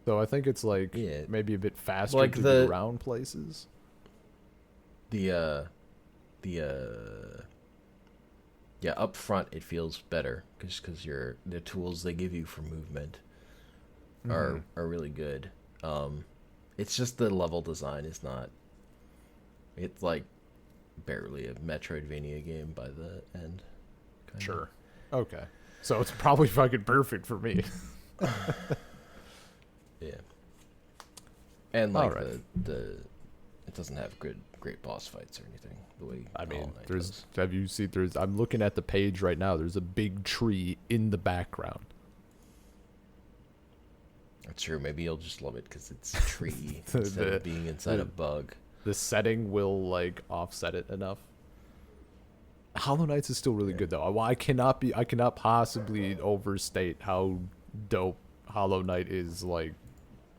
So I think it's like maybe a bit faster like to get around places. Yeah, up front it feels better because the tools they give you for movement are really good. It's just the level design is not. It's like barely a Metroidvania game by the end. Kinda. Sure. Okay. So it's probably fucking perfect for me. Yeah. And like right. it doesn't have great boss fights or anything. The way I mean, Hollow Knight does. have you seen? I'm looking at the page right now. There's a big tree in the background. That's true. Maybe you'll just love it because it's a tree instead of being inside a bug. The setting will like offset it enough. Hollow Knights is still really good though. I cannot possibly overstate how dope Hollow Knight is. Like,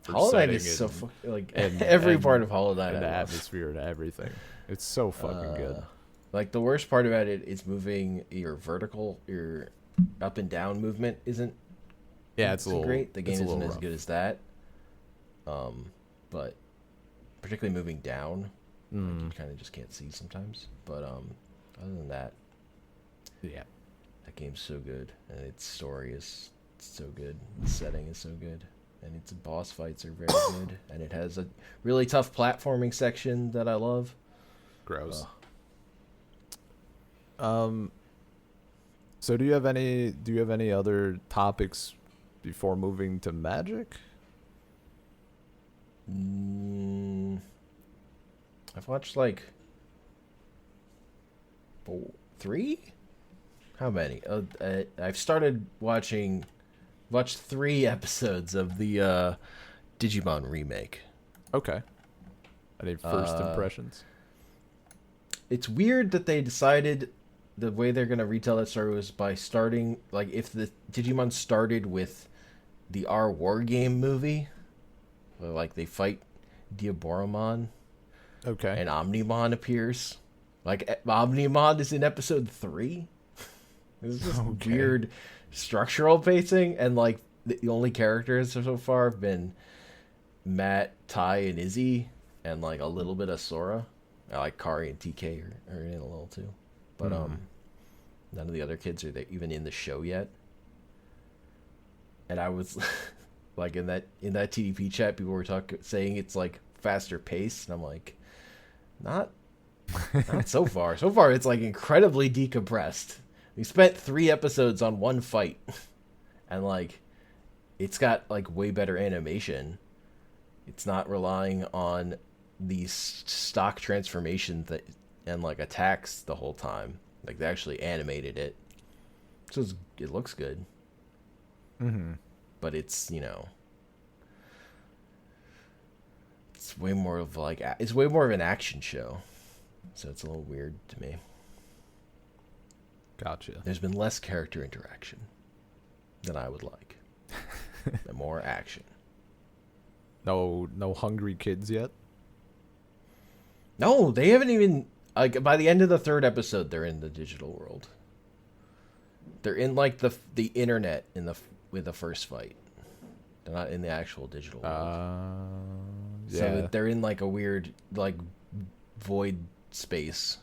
Hollow Knight is so like every part of Hollow Knight, and the atmosphere and everything. It's so fucking good. Like, the worst part about it is moving your up and down movement isn't. Yeah, it's a little great. The game isn't as rough. good as that. But particularly moving down, like, you kind of just can't see sometimes. But other than that, yeah, that game's so good, and its story is so good, the setting is so good, and its boss fights are very good, and it has a really tough platforming section that I love. Gross. So do you have any other topics before moving to Magic? Mm, I've watched like three. How many? I've started watched 3 episodes of the Digimon remake. Okay. Any first Uh, impressions? it's weird that they decided the way they're gonna retell that story was by starting like if the Digimon started with the R War Game movie, where like they fight Diaboromon Okay. and Omnimon appears. Like Omnimon is in episode 3. It's just Okay. weird structural pacing, and like the only characters so far have been Matt, Ty, and Izzy, and like a little bit of Sora. I like Kari and TK are in it a little too, but Hmm. none of the other kids are even in the show yet. And I was like in that TDP chat, people were saying it's like faster paced, and I'm like, not not so far. So far, it's like incredibly decompressed. We spent 3 episodes on one fight, and like it's got like way better animation. It's not relying on these stock transformations that and like attacks the whole time. Like they actually animated it, so it looks good. Hmm. But it's way more of like it's way more of an action show, so it's a little weird to me. Gotcha. There's been less character interaction than I would like, and more action. No hungry kids yet. No, they haven't even like by the end of the 3rd episode, they're in the digital world. They're in like the internet in the with the first fight. They're not in the actual digital world. So Yeah. they're in like a weird like void space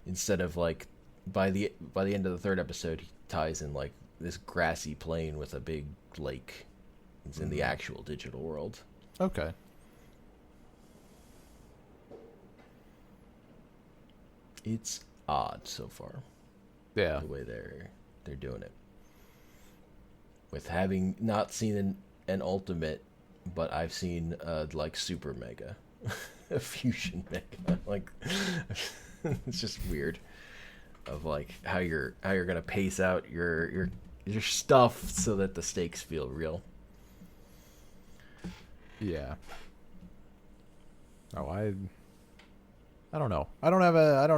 instead of like by the end of the 3rd episode he ties in like this grassy plain with a big lake. It's in the Mm. actual digital world. Okay. It's odd so far Yeah. the way they're doing it. With having not seen an ultimate, but I've seen like super mega, a fusion mega. Like it's just weird of like how you're gonna pace out your stuff so that the stakes feel real. Yeah. Oh, I don't know. I don't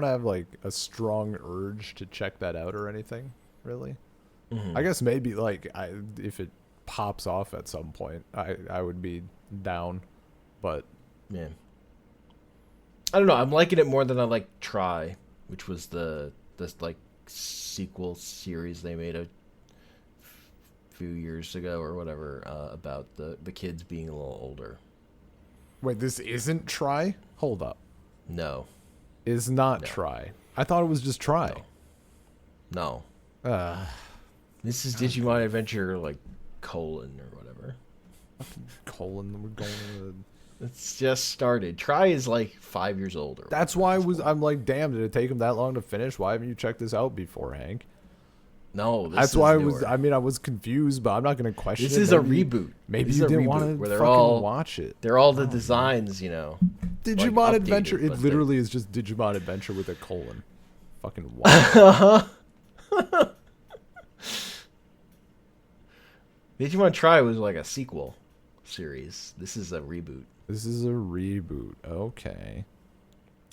have like a strong urge to check that out or anything, really. I Mm-hmm. guess maybe like if it pops off at some point, I would be down, but Yeah, I don't know. I'm liking it more than I like Try, which was the like sequel series they made a few years ago or whatever about the kids being a little older. wait, this isn't try? Hold up. No, Is not no, try. I thought it was just try. no, no. Uh, This is God, Digimon Adventure like colon or whatever. colon, we're going to. It's just started. Try is like 5 years old or That's whatever at why this point. I'm like, damn, did it take him that long to finish? Why haven't you checked this out before, Hank? No, this That's why is I was. newer. I mean, I was confused, but I'm not gonna question This it. is a Maybe, reboot. maybe This you is a didn't reboot want where to fucking watch it. they're all the I don't know. designs, like Digimon Adventure. updated, It but literally is just Digimon Adventure with a colon. Fucking wild. Digimon Try was like a sequel series. This is a reboot. This is a reboot. Okay.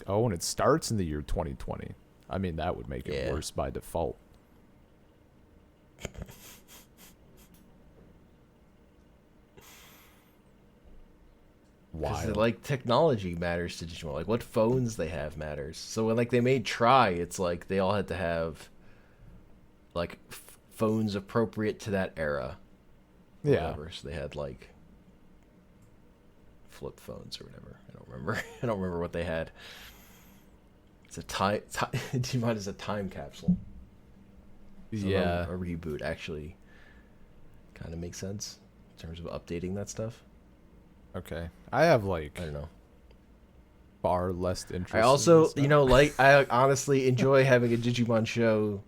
Oh, and it starts in the year 2020. I mean, that would make it Yeah. worse by default. Because Wild. like technology matters to Digimon. Like what phones they have matters. So when like they made Try, it's like they all had to have like phones appropriate to that era. Or Yeah. whatever. So they had like flip phones or whatever. I don't remember. I don't remember what they had. It's a Digimon is a time capsule. So Yeah. a reboot actually kind of makes sense in terms of updating that stuff. Okay. I have like I don't know. far less interest. I in also, this stuff. like I honestly enjoy having a Digimon show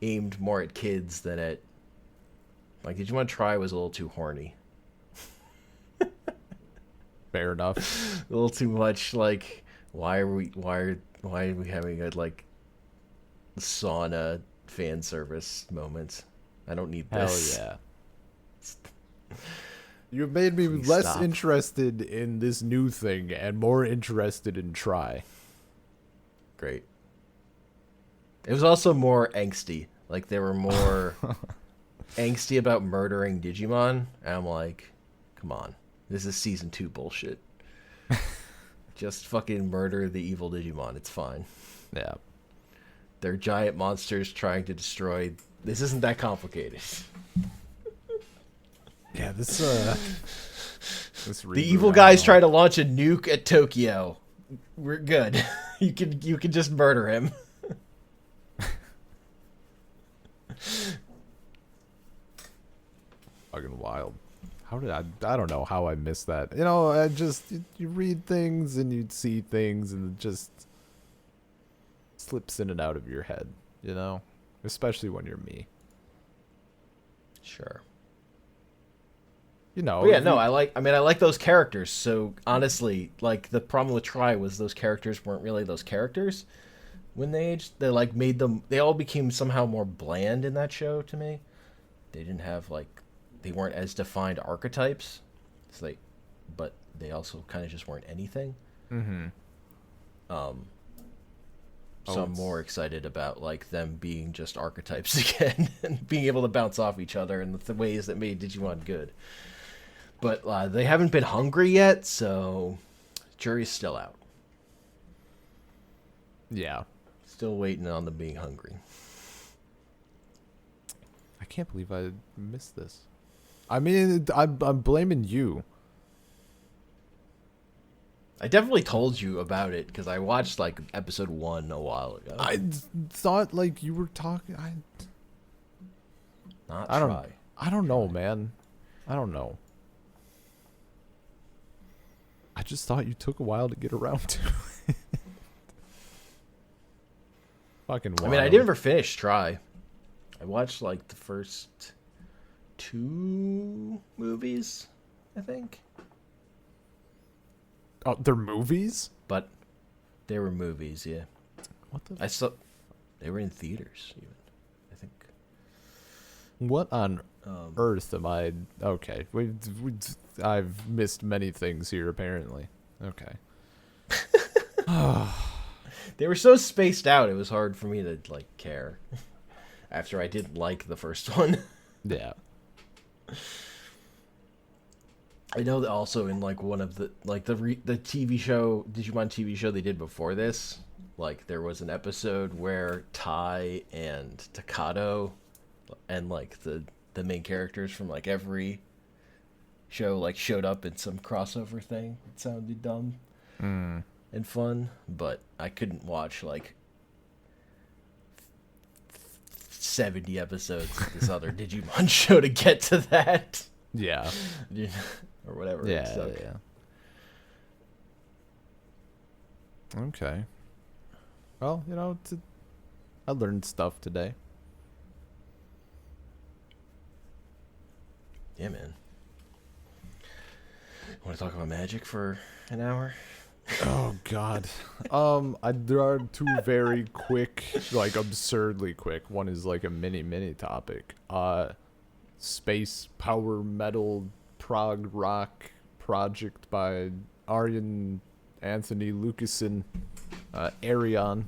aimed more at kids than at like Digimon Try was a little too horny. Fair enough. A little too much. Like, why are we having a like sauna fan service moment? I don't need Hell this. yeah. You've made me Please less stop. interested in this new thing and more interested in Try. Great. It was also more angsty. Like they were more angsty about murdering Digimon. And I'm like, come on. This is season 2 bullshit. Just fucking murder the evil Digimon. It's fine. Yeah. They're giant monsters trying to destroy. This isn't that complicated. Yeah, this The evil guys try to launch a nuke at Tokyo. We're good. You can just murder him. Fucking wild. How did I don't know how I missed that. You know, I just you read things and you see things and it just slips in and out of your head, you know? Especially when you're me. Sure. You know. But yeah, no, I like those characters. So honestly, like the problem with Try was those characters weren't really those characters when they aged. They like made them. They all became somehow more bland in that show to me. They didn't have like, they weren't as defined archetypes. So but they also kind of just weren't anything. Mm-hmm. So I'm more excited about like them being just archetypes again and being able to bounce off each other in the ways that made Digimon good. But they haven't been hungry yet, so jury's still out. Yeah. Still waiting on them being hungry. I can't believe I missed this. I mean, I'm blaming you. I definitely told you about it because I watched like episode 1 a while ago. I thought like you were talking. I don't know, man. I don't know. I just thought you took a while to get around to it. Fucking wild. I mean, I didn't ever finish Try. I watched like the first 2 movies, I think. Oh, they're movies? But they were movies, yeah. What the? I saw. They were in theaters, even. I think. What on earth am I? Okay, I've missed many things here apparently. Okay. They were so spaced out, it was hard for me to like care. After I didn't like the first one. Yeah. I know that also in like one of the like the TV show, Digimon TV show they did before this, like there was an episode where Tai and Takato and like the main characters from like every show like showed up in some crossover thing. It sounded dumb and fun, but I couldn't watch like 70 episodes of this other Digimon show to get to that. Yeah. Or whatever. Yeah, yeah. Okay. Well, you know, I learned stuff today. Yeah, man. Want to talk about magic for an hour? Oh God. There are 2 very quick, like absurdly quick. One is like a mini topic. Space power metal prog rock project by Ayreon Anthony Lucasen, Ayreon,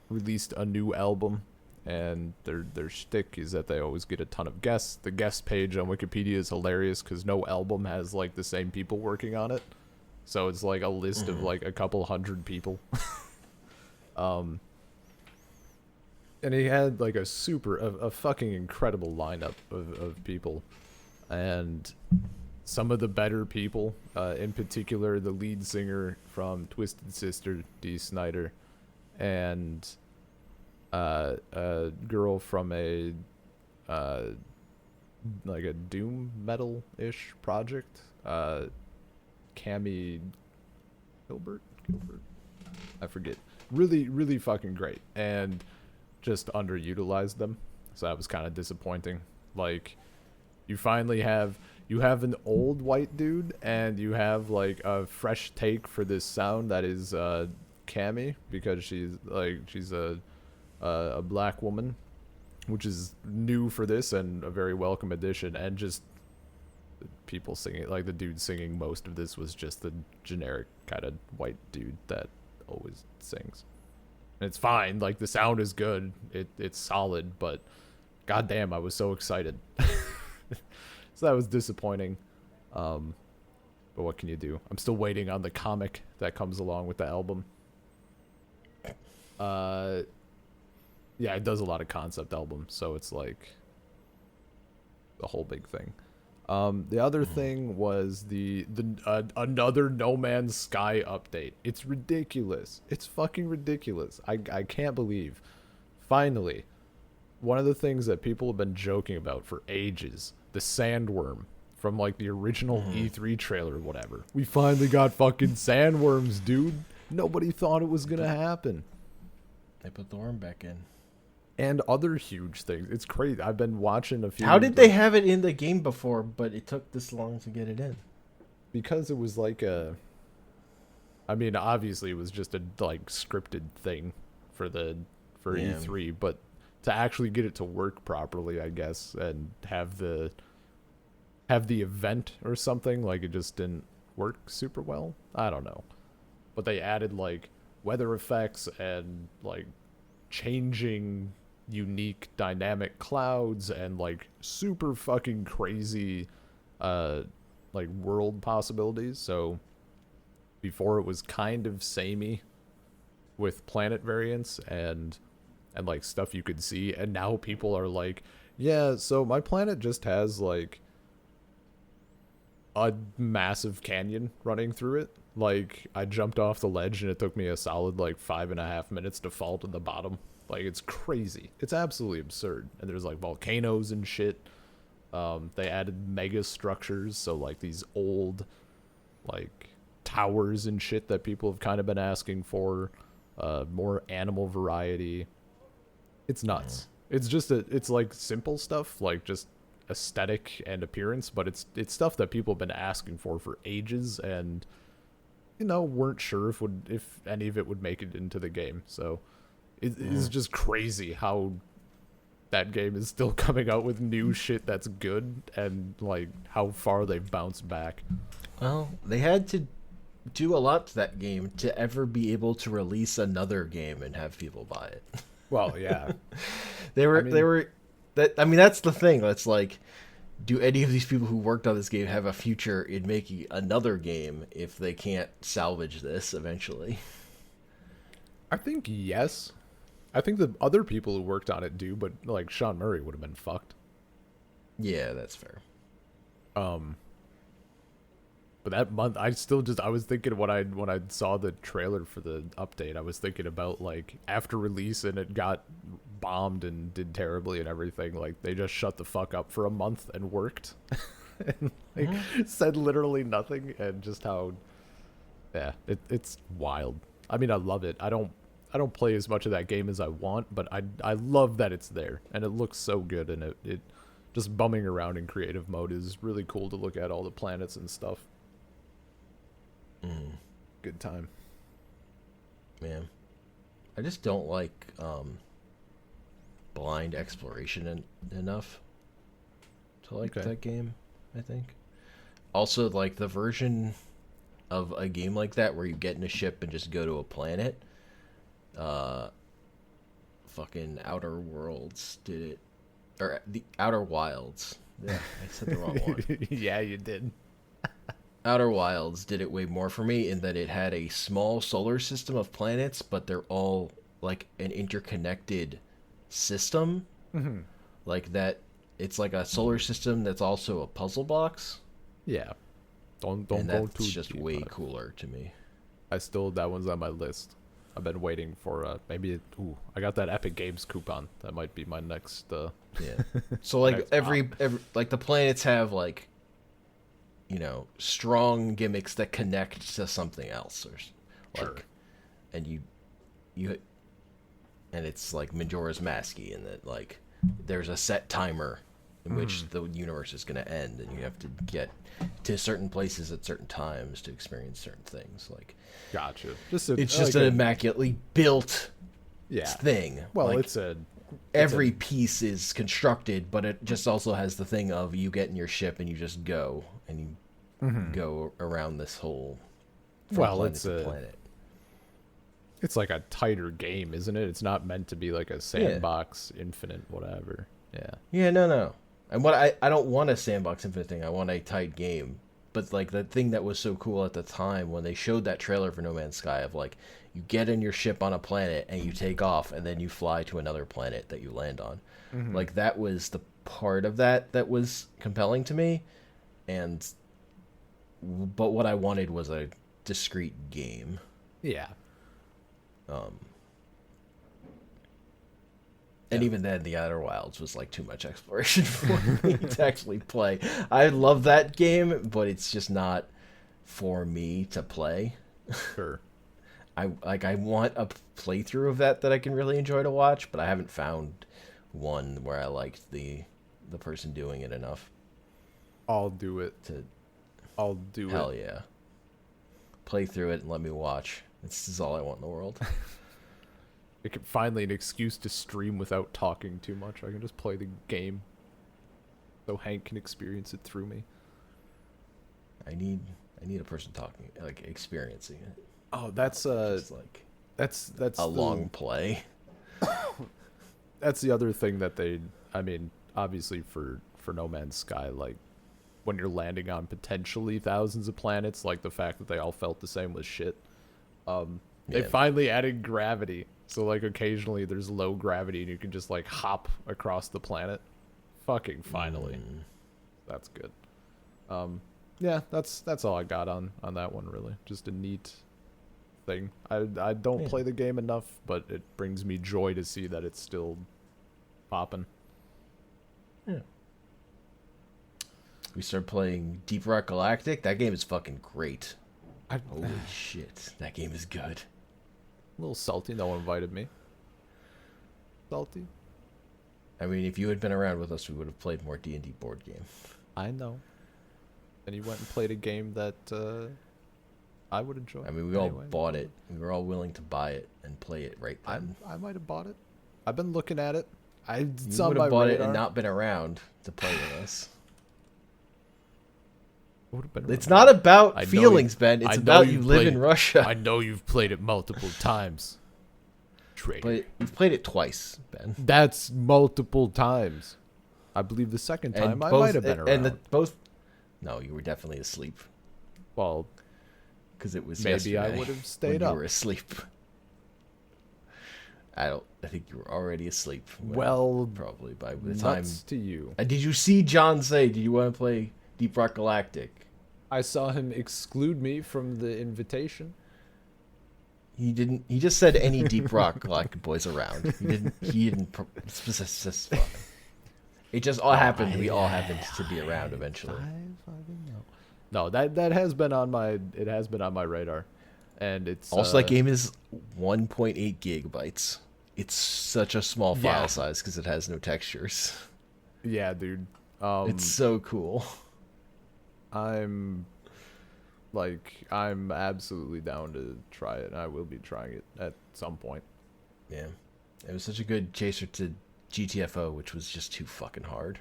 released a new album, and their shtick is that they always get a ton of guests. The guest page on Wikipedia is hilarious because no album has like the same people working on it, so it's like a list of like a couple hundred people. And he had like a fucking incredible lineup of people, and some of the better people, in particular the lead singer from Twisted Sister, Dee Snider, and a girl from a like a doom metal-ish project, Cammy Gilbert, I forget. Really fucking great, and just underutilized them, so that was kind of disappointing. Like, you finally have you have an old white dude, and you have like a fresh take for this sound that is Cammy, because she's a black woman, which is new for this and a very welcome addition. And just people singing, like the dude singing most of this was just the generic kind of white dude that always sings. And it's fine, like the sound is good, it's solid, but goddamn, I was so excited. So that was disappointing. But what can you do? I'm still waiting on the comic that comes along with the album. Yeah, it does a lot of concept albums, so it's like the whole big thing. The other thing was the another No Man's Sky update. It's ridiculous. It's fucking ridiculous. I can't believe. Finally, one of the things that people have been joking about for ages, the sandworm from like the original E3 trailer or whatever. We finally got fucking sandworms, dude. Nobody thought it was gonna happen. They put the worm back in. And other huge things. It's crazy. I've been watching a few. How did they have it in the game before, but it took this long to get it in? Because it was like a. I mean, obviously, it was just a like scripted thing for E3, but to actually get it to work properly, I guess, and have the event or something, like it just didn't work super well. I don't know, but they added like weather effects and like changing unique dynamic clouds and like super fucking crazy like world possibilities. So before it was kind of samey with planet variants and like stuff you could see, and now people are like, yeah, so my planet just has like a massive canyon running through it. Like I jumped off the ledge and it took me a solid like 5.5 minutes to fall to the bottom. Like, it's crazy. It's absolutely absurd. And there's, like, volcanoes and shit. They added mega structures, so, like, these old, like, towers and shit that people have kind of been asking for. More animal variety. It's nuts. It's just, it's, like, simple stuff, like, just aesthetic and appearance, but it's stuff that people have been asking for ages, and, you know, weren't sure if any of it would make it into the game, so... It is just crazy how that game is still coming out with new shit that's good, and like how far they've bounced back. Well, they had to do a lot to that game to ever be able to release another game and have people buy it. Well, yeah. they were that's the thing. That's like, do any of these people who worked on this game have a future in making another game if they can't salvage this eventually? I think yes. I think the other people who worked on it do, but like Sean Murray would have been fucked. Yeah, that's fair. But that month, I was thinking when I saw the trailer for the update, I was thinking about like after release and it got bombed and did terribly and everything, like they just shut the fuck up for a month and worked, and like said literally nothing, and just how, yeah, it's wild. I mean, I love it. I don't play as much of that game as I want, but I love that it's there, and it looks so good, and it just bumming around in creative mode is really cool to look at all the planets and stuff. Good time. Man, I just don't like blind exploration enough to like that game, I think. Also, like the version of a game like that where you get in a ship and just go to a planet, fucking Outer Worlds did it, or the Outer Wilds. Yeah, I said the wrong one. Yeah, you did. Outer Wilds did it way more for me in that it had a small solar system of planets, but they're all like an interconnected system. Mm-hmm. Like that, it's like a solar system that's also a puzzle box. Yeah, don't and go that's too just deep way cooler to me. that one's on my list. I've been waiting for I got that Epic Games coupon. That might be my next. Yeah. So like every like the planets have like, you know, strong gimmicks that connect to something else, or like, Sure. and you, and it's like Majora's Mask, and that like there's a set timer in which the universe is going to end, and you have to get to certain places at certain times to experience certain things. Like, Gotcha. it's just an immaculately built yeah thing. Well, like, every piece is constructed, but it just also has the thing of you get in your ship and you just go and you go around this whole planet to planet. It's like a tighter game, isn't it? It's not meant to be like a sandbox, infinite, whatever. Yeah. Yeah, no. And what I don't want a sandbox infinite thing. I want a tight game. But like the thing that was so cool at the time when they showed that trailer for No Man's Sky of like you get in your ship on a planet and you take off and then you fly to another planet that you land on. Like that was the part of that was compelling to me. But what I wanted was a discrete game. Yeah. And even then, the Outer Wilds was like too much exploration for me to actually play. I love that game, but it's just not for me to play. Sure. I want a playthrough of that I can really enjoy to watch, but I haven't found one where I liked the person doing it enough. I'll do it. Hell yeah. Play through it and let me watch. This is all I want in the world. It can finally an excuse to stream without talking too much. I can just play the game, so Hank can experience it through me. I need a person talking, like experiencing it. Oh, that's like that's long play. That's the other thing that obviously for No Man's Sky, like when you're landing on potentially thousands of planets, like the fact that they all felt the same was shit. They finally added gravity. So, like, occasionally there's low gravity and you can just, like, hop across the planet. Fucking finally. That's good. Yeah, that's all I got on that one, really. Just a neat thing. I don't play the game enough, but it brings me joy to see that it's still popping. Yeah. We started playing Deep Rock Galactic. That game is fucking great. Holy shit. That game is good. A little salty. No one invited me. Salty. I mean, if you had been around with us, we would have played more D&D board game. I know. And you went and played a game that I would enjoy. I mean, we all bought it. We were all willing to buy it and play it right then. I might have bought it. I've been looking at it. You would have bought it and not been around to play with us. It's not about feelings, Ben. It's about you live in Russia. I know you've played it multiple times. Traitor. But you've played it twice, Ben. That's multiple times. I believe the second time I might have been around. No, you were definitely asleep. Well, because it was maybe I would have stayed up. You were asleep. I think you were already asleep. Well, probably by the time. To you. Did you see John say? Did you want to play Deep Rock Galactic? I saw him exclude me from the invitation. He didn't. He just said any Deep Rock Galactic boys around. He didn't specify. It just all happened. We all happened to be around eventually. No, that has been on my. It has been on my radar, and it's also that game is 1.8 gigabytes. It's such a small file size because it has no textures. Yeah, dude. It's so cool. I'm absolutely down to try it, and I will be trying it at some point. Yeah. It was such a good chaser to GTFO, which was just too fucking hard.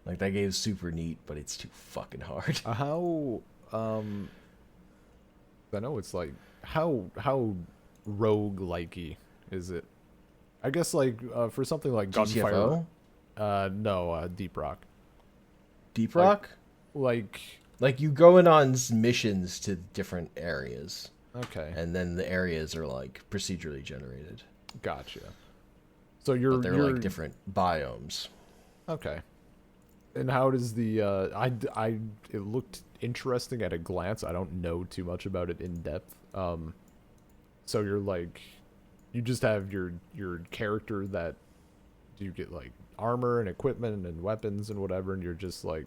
Like, that game's super neat, but it's too fucking hard. I know it's like, how rogue-likey is it? I guess, like, for something like GTFO? No, Deep Rock. Deep Rock? Like you going on missions to different areas. Okay. And then the areas are like procedurally generated. Gotcha. So they're like different biomes. Okay. And how does the it looked interesting at a glance. I don't know too much about it in depth. So you just have your character that you get like armor and equipment and weapons and whatever, and you're just like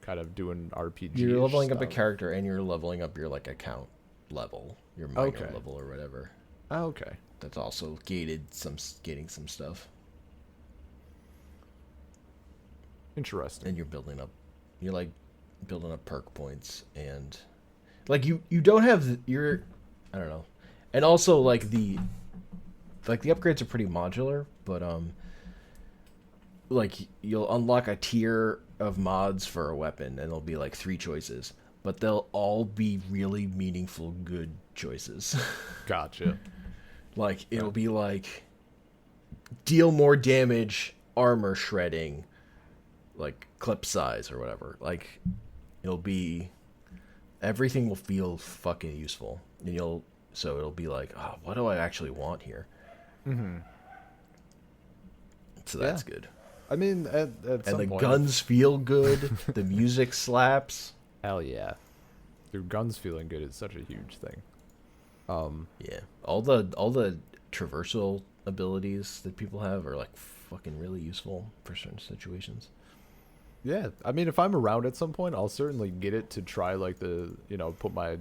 kind of doing RPG. You're leveling up a character and you're leveling up your like account level, your minor level or whatever. Okay. That's also gating some stuff. Interesting. and you're like building up perk points, and like you don't have your, I don't know, and also like the upgrades are pretty modular, but like you'll unlock a tier of mods for a weapon, and there'll be like three choices, but they'll all be really meaningful, good choices. Gotcha. Like it'll be like deal more damage, armor shredding, like clip size or whatever. Like it'll be everything will feel fucking useful, and it'll be like, oh, what do I actually want here? Mm-hmm. So that's good. I mean, at And some the point, guns feel good. The music slaps. hell yeah. Dude, guns feeling good is such a huge thing. Yeah, all the traversal abilities that people have are like fucking really useful for certain situations. Yeah, I mean, if I'm around at some point, I'll certainly get it to try, like, put my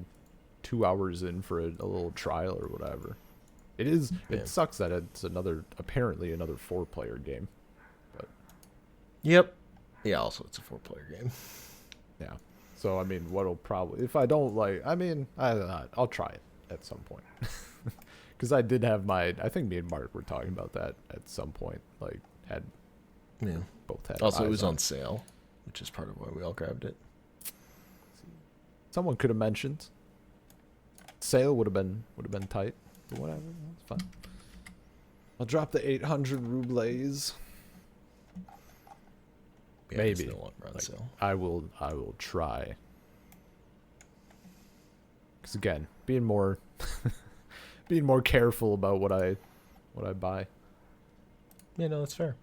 2 hours in for a little trial or whatever. Yeah. It sucks that it's apparently another 4-player game. But, Yep. Yeah. Also, it's a 4-player game. yeah. So, I mean, if I don't like, I mean, I'll try it at some point. Because I think me and Mark were talking about that at some point. Like, Yeah. both had Also, it eyes was on on sale, which is part of why we all grabbed it. Someone could have mentioned. Sale would have been tight, but whatever, it's fine. I'll drop the 800 rubles. Yeah, Maybe. it's no longer on sale. I will try. Because again, being more careful about what I buy. Yeah, no, that's fair.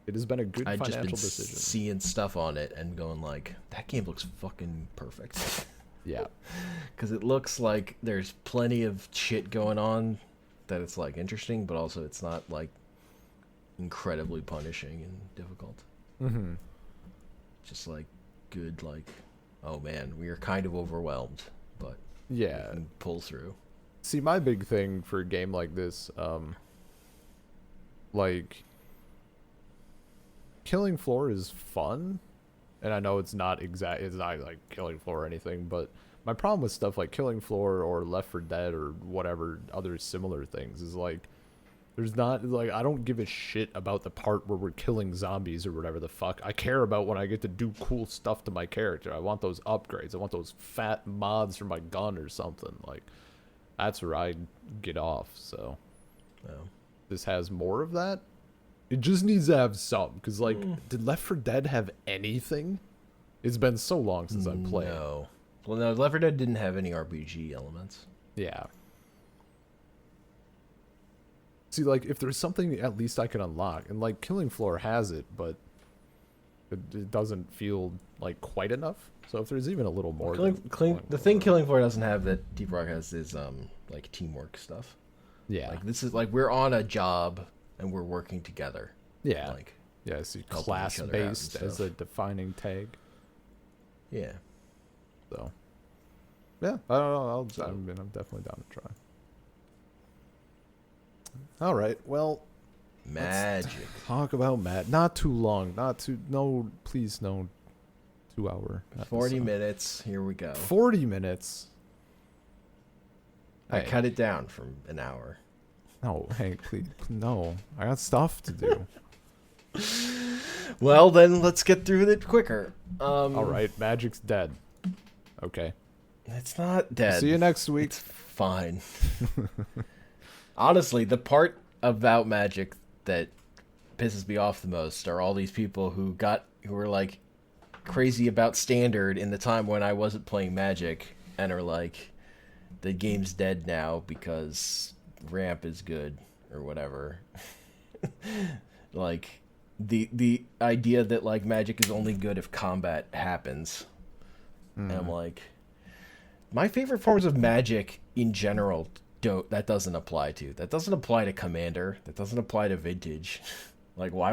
It has been a good I've just financial been decision. seeing stuff on it and going like, that game looks fucking perfect. Yeah. Because it looks like there's plenty of shit going on that it's like interesting, but also it's not like incredibly punishing and difficult. Mm-hmm. Just like good, like, oh man, we are kind of overwhelmed, but Yeah. we can pull through. See, my big thing for a game like this, like, Killing Floor is fun, and I know it's not like Killing Floor or anything, but my problem with stuff like Killing Floor or Left 4 Dead or whatever other similar things is like, there's not, like, I don't give a shit about the part where we're killing zombies or whatever the fuck. I care about when I get to do cool stuff to my character. I want those upgrades. I want those fat mods for my gun or something. Like, that's where I get off, so. Oh. This has more of that. It just needs to have some, because, like, did Left 4 Dead have anything? It's been so long since I've played. No. Well, no, Left 4 Dead didn't have any RPG elements. Yeah. See, like, if there's something at least I could unlock, and, like, Killing Floor has it, but it doesn't feel, like, quite enough. So if there's even a little more... The thing Killing Floor doesn't have that Deep Rock has is, like, teamwork stuff. Yeah. Like, this is, like, we're on a job, and we're working together. Yeah. Like, yeah, I see helping each other out class-based and as stuff. a defining tag. Yeah. So, yeah, I don't know. I'm definitely down to try. All right, well, Magic. talk about Matt. Not too long. No, please, no 2 hour. 40 minutes. Here we go. 40 minutes. I Hey. cut it down from an hour. No, hey, please, no. I got stuff to do. Well, then let's get through it quicker. All right, Magic's dead. Okay. It's not dead. See you next week. It's fine. Honestly, the part about Magic that pisses me off the most are all these people who were like crazy about Standard in the time when I wasn't playing Magic and are like, the game's dead now because ramp is good or whatever. Like the idea that like Magic is only good if combat happens. And I'm like, my favorite forms of Magic in general that doesn't apply to. That doesn't apply to Commander. That doesn't apply to Vintage. Like, why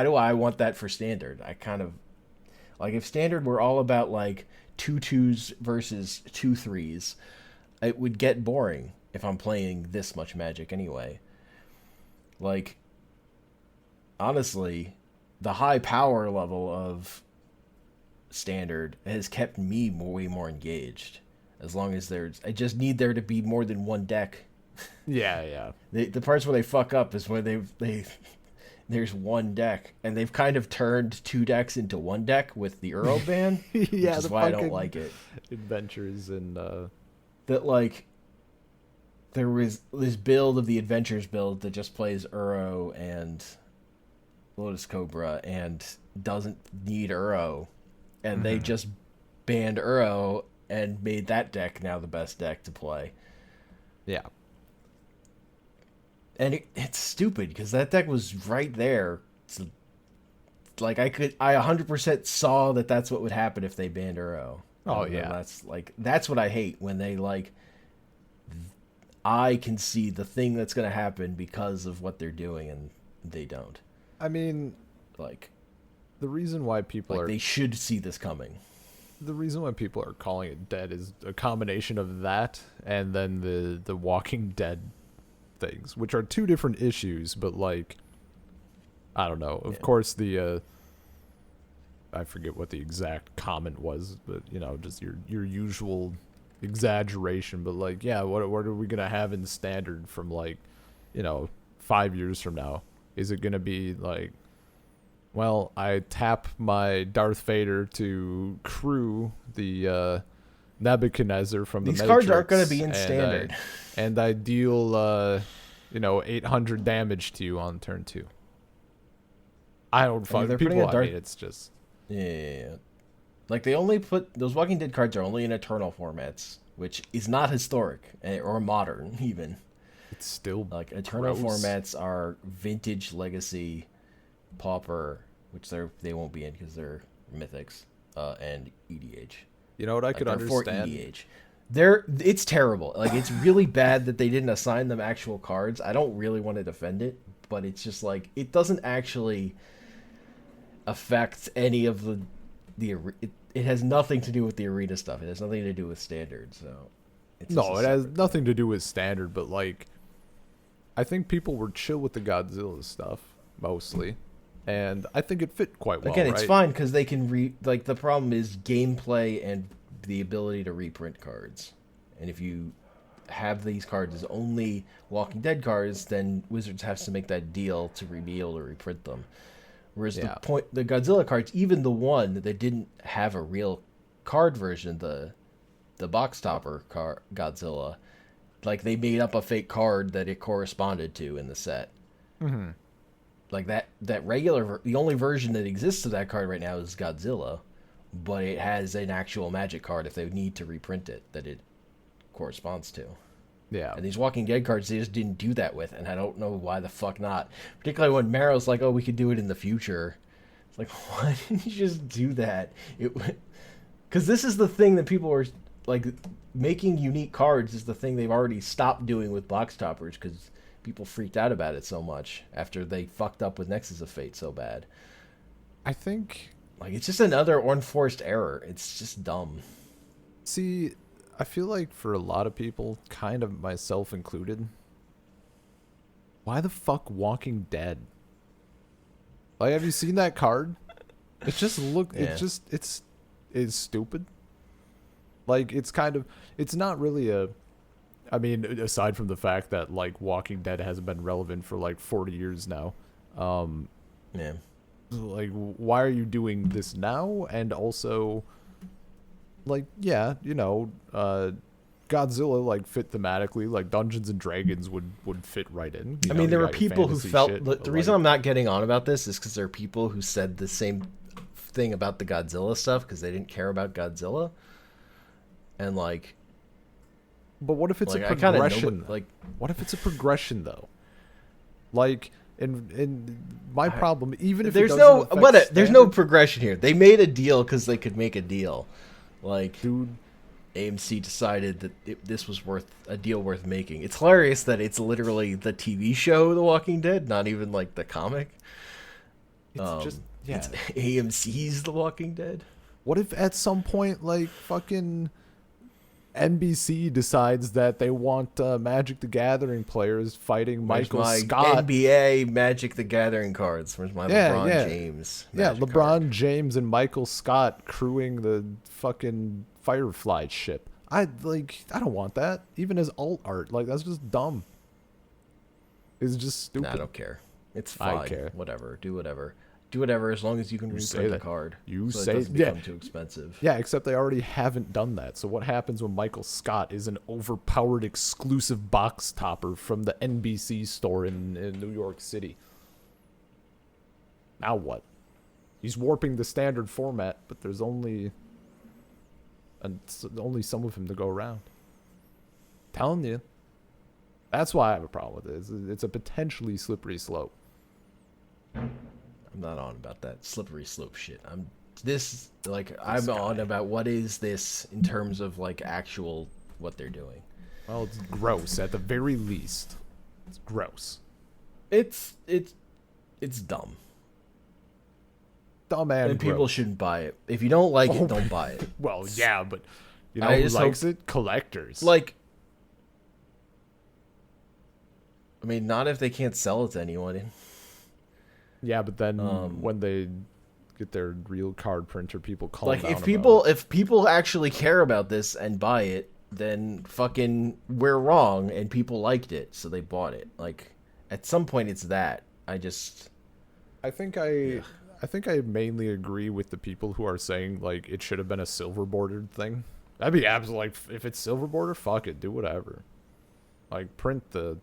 do I want that for Standard? I kind of like, if Standard were all about like 2/2s versus 2/3s, it would get boring if I'm playing this much Magic anyway. Like, honestly, the high power level of standard has kept me way more engaged. As long as I just need there to be more than one deck. Yeah, yeah. The parts where they fuck up is where there's one deck, and they've kind of turned two decks into one deck with the Euro ban, Yeah, which is why I don't like it. Adventures and That like there was this build of the Adventures build that just plays Uro and Lotus Cobra and doesn't need Uro, and they just banned Uro and made that deck now the best deck to play. yeah. And it's stupid because that deck was right there. So, like I 100% saw that that's what would happen if they banned Uro. Oh And yeah. that's what I hate when they like. I can see the thing that's going to happen because of what they're doing, and they don't. I mean, Like the reason why people are they should see this coming. the reason why people are calling it dead is a combination of that and then the Walking Dead things, which are two different issues, but like I don't know. Of course the I forget what the exact comment was, but you know, just your usual exaggeration, but like yeah, what are we going to have in standard from like, you know, 5 years from now? Is it going to be like, well, I tap my Darth Vader to crew the Nebuchadnezzar from the These Matrix, cards aren't going to be in and standard. and I deal, 800 damage to you on turn 2. I don't fuck they're putting people. a Darth- I mean, it's just Yeah. Like they only put those Walking Dead cards are only in Eternal formats, which is not historic or modern even. it's still Like Eternal gross. formats are Vintage, Legacy, Pauper, which they won't be in because they're Mythics, and EDH. You know what I could They're for understand? EDH. It's terrible. Like it's really bad that they didn't assign them actual cards. I don't really want to defend it, but it's just like it doesn't actually affect any of it has nothing to do with the arena stuff. It has nothing to do with standard. So it's No, just it a has separate nothing to do with standard, but like I think people were chill with the Godzilla stuff mostly, and I think it fit quite well. Again, it's right? fine because they can the problem is gameplay and the ability to reprint cards. And if you have these cards as only Walking Dead cards, then Wizards has to make that deal to be able to reprint them. Whereas Yeah. the Godzilla cards, even the one that they didn't have a real card version, the box topper Godzilla, like they made up a fake card that it corresponded to in the set. Mm-hmm. Like that regular, the only version that exists of that card right now is Godzilla, but it has an actual Magic card if they need to reprint it that it corresponds to. Yeah. And these Walking Dead cards, they just didn't do that with, and I don't know why the fuck not. Particularly when Marrow's like, "Oh, we could do it in the future." It's like, why didn't you just do that? Because this is the thing that people are like, making unique cards is the thing they've already stopped doing with box toppers because people freaked out about it so much after they fucked up with Nexus of Fate so bad. I think. Like, it's just another unforced error. It's just dumb. See, I feel like for a lot of people, kind of myself included, why the fuck Walking Dead? Like, have you seen that card? It just Yeah. it's stupid. Like, it's kind of, it's not really I mean, aside from the fact that, like, Walking Dead hasn't been relevant for, like, 40 years now. Yeah. Like, why are you doing this now? And also, like, yeah, Godzilla, like, fit thematically. Like, Dungeons and Dragons would fit right in. I mean, there you were got your people who fantasy felt shit, the but, reason like, I'm not getting on about this is because there are people who said the same thing about the Godzilla stuff because they didn't care about Godzilla, and like, But what if it's like a I kind of know, progression? like, What if it's a progression, though? Like, and my problem, even if there's it no doesn't affect there's no standard, progression here. They made a deal because they could make a deal, like. dude. AMC decided that this was a deal worth making. It's hilarious that it's literally the TV show The Walking Dead, not even like the comic. It's just yeah. It's AMC's The Walking Dead. What if at some point, like, fucking NBC decides that they want Magic the Gathering players fighting Where's Michael my Scott. NBA Magic the Gathering cards? Where's my LeBron James? Magic LeBron card? James and Michael Scott crewing the fucking Firefly ship. I don't want that. Even as alt art, like that's just dumb. It's just stupid. Nah, I don't care. It's fine. I care. Whatever. Do whatever. Do whatever as long as you can reprint the card. You so say it doesn't become too expensive. Yeah, except they already haven't done that. So what happens when Michael Scott is an overpowered exclusive box topper from the NBC store in New York City? Now what? He's warping the standard format, but there's only some of him to go around. Telling you. That's why I have a problem with it. It's a potentially slippery slope. I'm not on about that slippery slope shit. I'm on about what is this in terms of like actual what they're doing. Well, it's gross at the very least. It's gross. It's dumb. Dumb and people gross. shouldn't buy it. If you don't like it, don't buy it. Well, yeah, but you know who likes it? Collectors. Like, I mean, not if they can't sell it to anyone. Yeah, but then when they get their real card printer, people call like down if people actually care about this and buy it, then fucking we're wrong and people liked it, so they bought it. Like at some point, it's that. I think I mainly agree with the people who are saying like it should have been a silver bordered thing. That'd be absolutely like if it's silver border, fuck it, do whatever. Like print the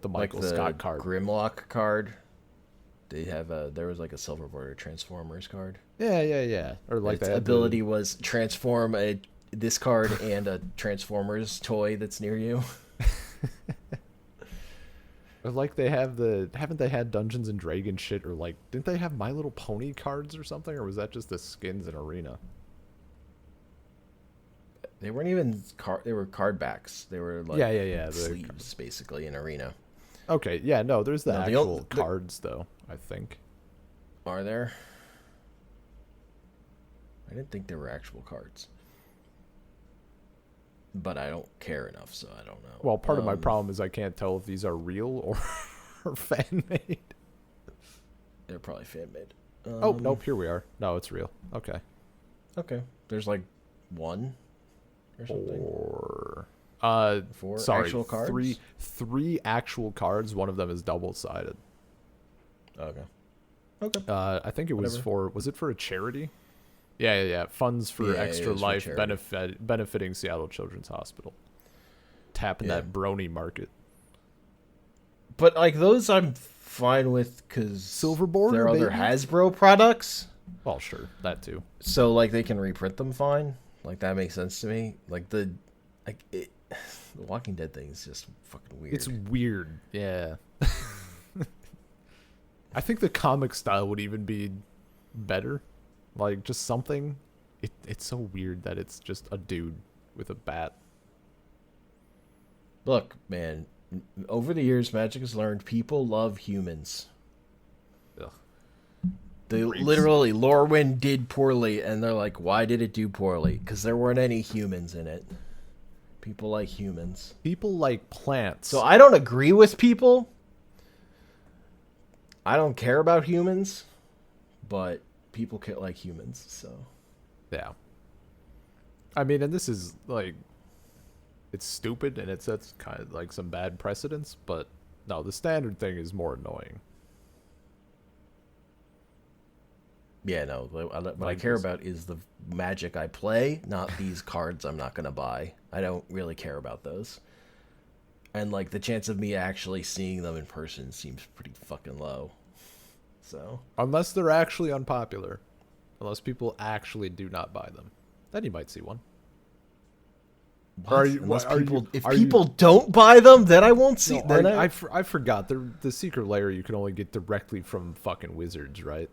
Michael Scott card, Grimlock card. They have there was like a silver border Transformers card. Yeah. Or like its ability was transform this card and a Transformers toy that's near you. Or like they have haven't they had Dungeons and Dragons shit, or like didn't they have My Little Pony cards or something, or was that just the skins in Arena? They weren't even they were card backs. They were like sleeves basically in Arena. Okay, yeah, no, there's the actual cards though, I think. Are there? I didn't think there were actual cards. But I don't care enough, so I don't know. Well, part of my problem is I can't tell if these are real or fan-made. They're probably fan-made. Oh, nope, here we are. No, it's real. Okay. Okay. There's like one or something. Four sorry, actual cards? Three actual cards. One of them is double-sided. Okay. I think it was was it for a charity? Yeah. Funds for Extra Life benefiting Seattle Children's Hospital. Tapping that brony market. But like those I'm fine with because silver border, they're other Hasbro products. Well, sure, that too. So like they can reprint them fine. Like that makes sense to me. Like the Walking Dead thing is just fucking weird. It's weird, yeah. I think the comic style would even be better. Like, just something. It's so weird that it's just a dude with a bat. Look, man. Over the years, Magic has learned people love humans. Ugh. They literally, Lorwyn did poorly, and they're like, why did it do poorly? Because there weren't any humans in it. People like humans. People like plants. So I don't agree with people. I don't care about humans, but people like humans, so. Yeah. I mean, and this is, like, it's stupid, and it sets kind of, like, some bad precedents, but, no, the standard thing is more annoying. Yeah, no, what I care about is the Magic I play, not these cards I'm not going to buy. I don't really care about those. And, like, the chance of me actually seeing them in person seems pretty fucking low. So unless they're actually unpopular, unless people actually do not buy them, then you might see one. If people don't buy them, then I won't see. No, I forgot the secret layer you can only get directly from fucking Wizards, right?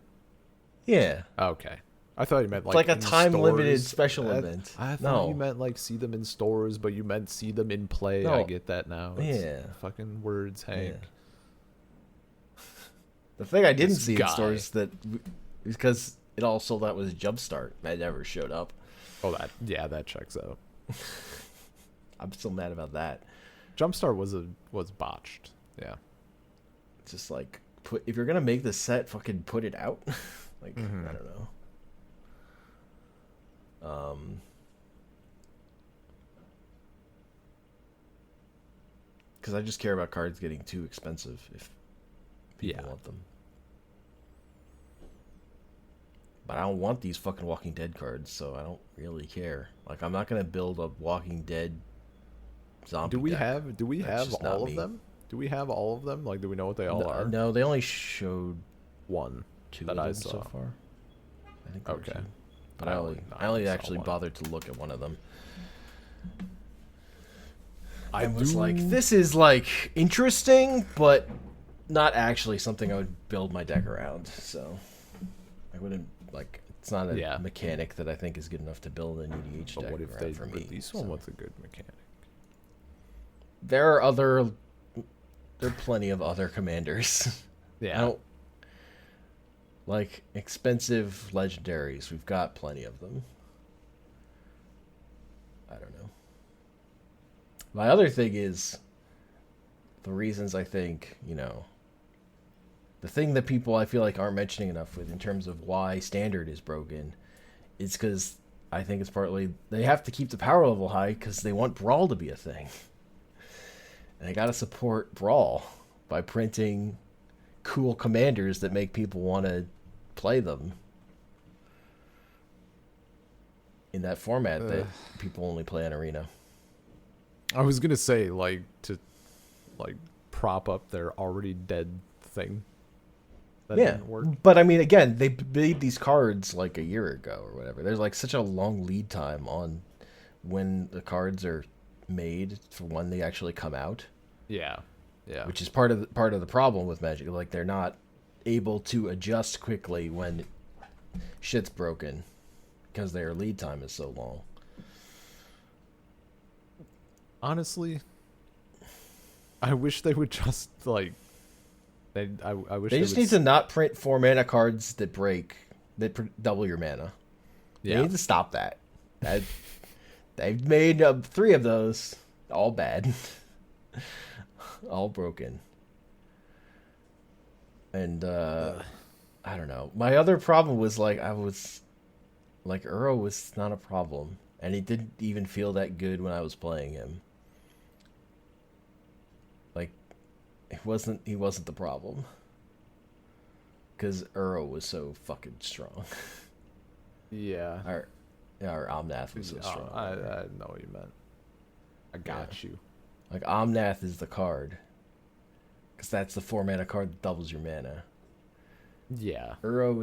Yeah. Okay. I thought you meant like a time limited special event. I thought you meant like see them in stores, but you meant see them in play. No. I get that now. It's fucking words, Hank. Yeah. The thing I didn't see in stores that because it all sold out was Jumpstart. That never showed up. Oh, that checks out. I'm still mad about that. Jumpstart was botched. Yeah. It's just like if you're gonna make the set, fucking put it out. Like I don't know. Because I just care about cards getting too expensive if people want them. But I don't want these fucking Walking Dead cards, so I don't really care. Like, I'm not gonna build a Walking Dead zombie. Do we deck. have all of them? Do we have all of them? Like, do we know what they all are? No, they only showed two that of I them saw so far. I think okay. Two. But I only actually bothered to look at one of them. I was like, this is like interesting, but not actually something I would build my deck around. So I wouldn't like. It's not a mechanic that I think is good enough to build an EDH deck what if around they for me. release one with a good mechanic? There are plenty of other commanders. Yeah. I don't like expensive legendaries. We've got plenty of them. I don't know. My other thing is the reasons I think, the thing that people I feel like aren't mentioning enough with in terms of why standard is broken is because I think it's partly they have to keep the power level high because they want Brawl to be a thing. And they got to support Brawl by printing cool commanders that make people want to play them in that format that people only play on Arena. I was gonna say to prop up their already dead thing. That didn't work. But I mean, again, they made these cards like a year ago or whatever. There's like such a long lead time on when the cards are made for when they actually come out. Yeah. Which is part of the problem with Magic. Like they're not able to adjust quickly when shit's broken because their lead time is so long. Honestly, I wish they would just I wish they just need to not print 4-mana cards that break double your mana. Yeah. They need to stop that. They've made 3 of those, all bad, all broken. And I don't know. My other problem was Uro was not a problem, and he didn't even feel that good when I was playing him. Like, he wasn't the problem. Because Uro was so fucking strong. Yeah. Our Omnath was so strong. I know what you meant. I got you. Like, Omnath is the card. Because that's the 4-mana card that doubles your mana. Yeah. Uro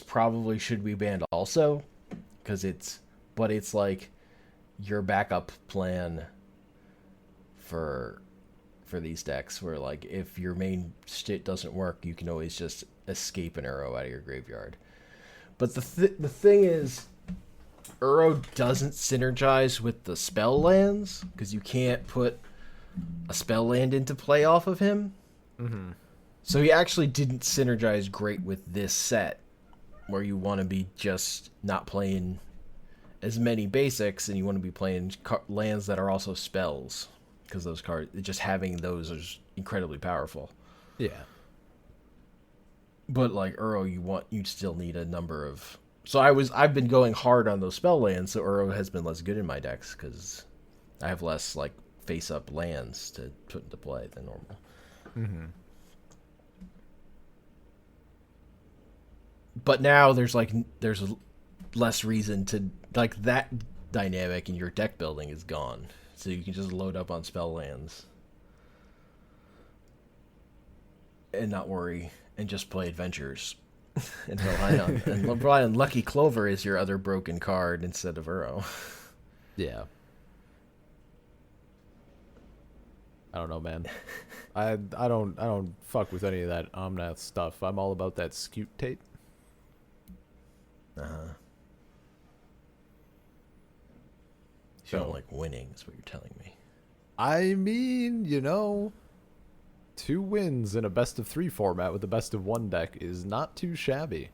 probably should be banned also. Because it's like your backup plan for these decks where like if your main shit doesn't work, you can always just escape an Uro out of your graveyard. But the thing is, Uro doesn't synergize with the spell lands because you can't put a spell land into play off of him. Mm-hmm. So he actually didn't synergize great with this set where you want to be just not playing as many basics and you want to be playing lands that are also spells. Because those cards, just having those is incredibly powerful. Yeah. But like Uro, you still need a number of. So I've been going hard on those spell lands, so Uro has been less good in my decks because I have less like face up lands to put into play than normal. Mm-hmm. But now there's less reason to like that dynamic in your deck building is gone. So you can just load up on spell lands and not worry and just play adventures and rely on Lucky Clover is your other broken card instead of Uro. Yeah. I don't know, man. I don't fuck with any of that Omnath stuff. I'm all about that scutate. Uh-huh. You don't like winning, is what you're telling me. I mean, 2 wins in a best-of-3 format with a best-of-1 deck is not too shabby.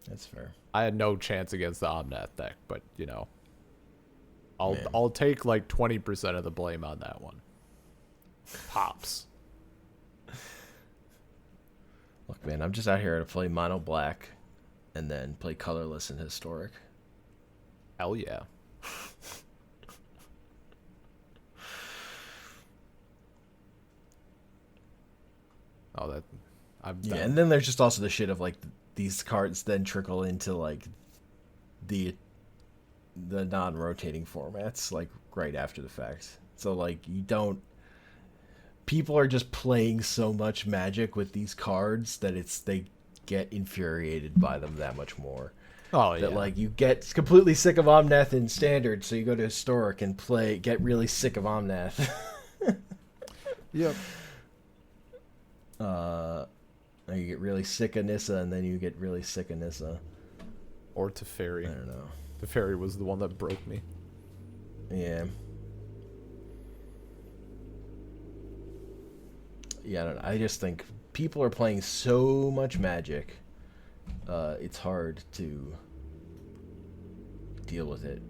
That's fair. I had no chance against the Omnath deck, but, Man. I'll take like 20% of the blame on that one. Pops. Look, man, I'm just out here to play mono black and then play colorless and historic. Hell yeah. Oh, that I've done. Yeah, and then there's just also the shit of like these cards then trickle into like the non-rotating formats like right after the fact. So like you don't people are just playing so much Magic with these cards that they get infuriated by them that much more. Oh That yeah. like you get completely sick of Omnath in standard, so you go to historic and get really sick of Omnath. Yep. You get really sick of Nissa, and then you get really sick of Nissa. Or Teferi. I don't know. Teferi was the one that broke me. Yeah. Yeah, I don't know. I just think people are playing so much Magic. It's hard to deal with it.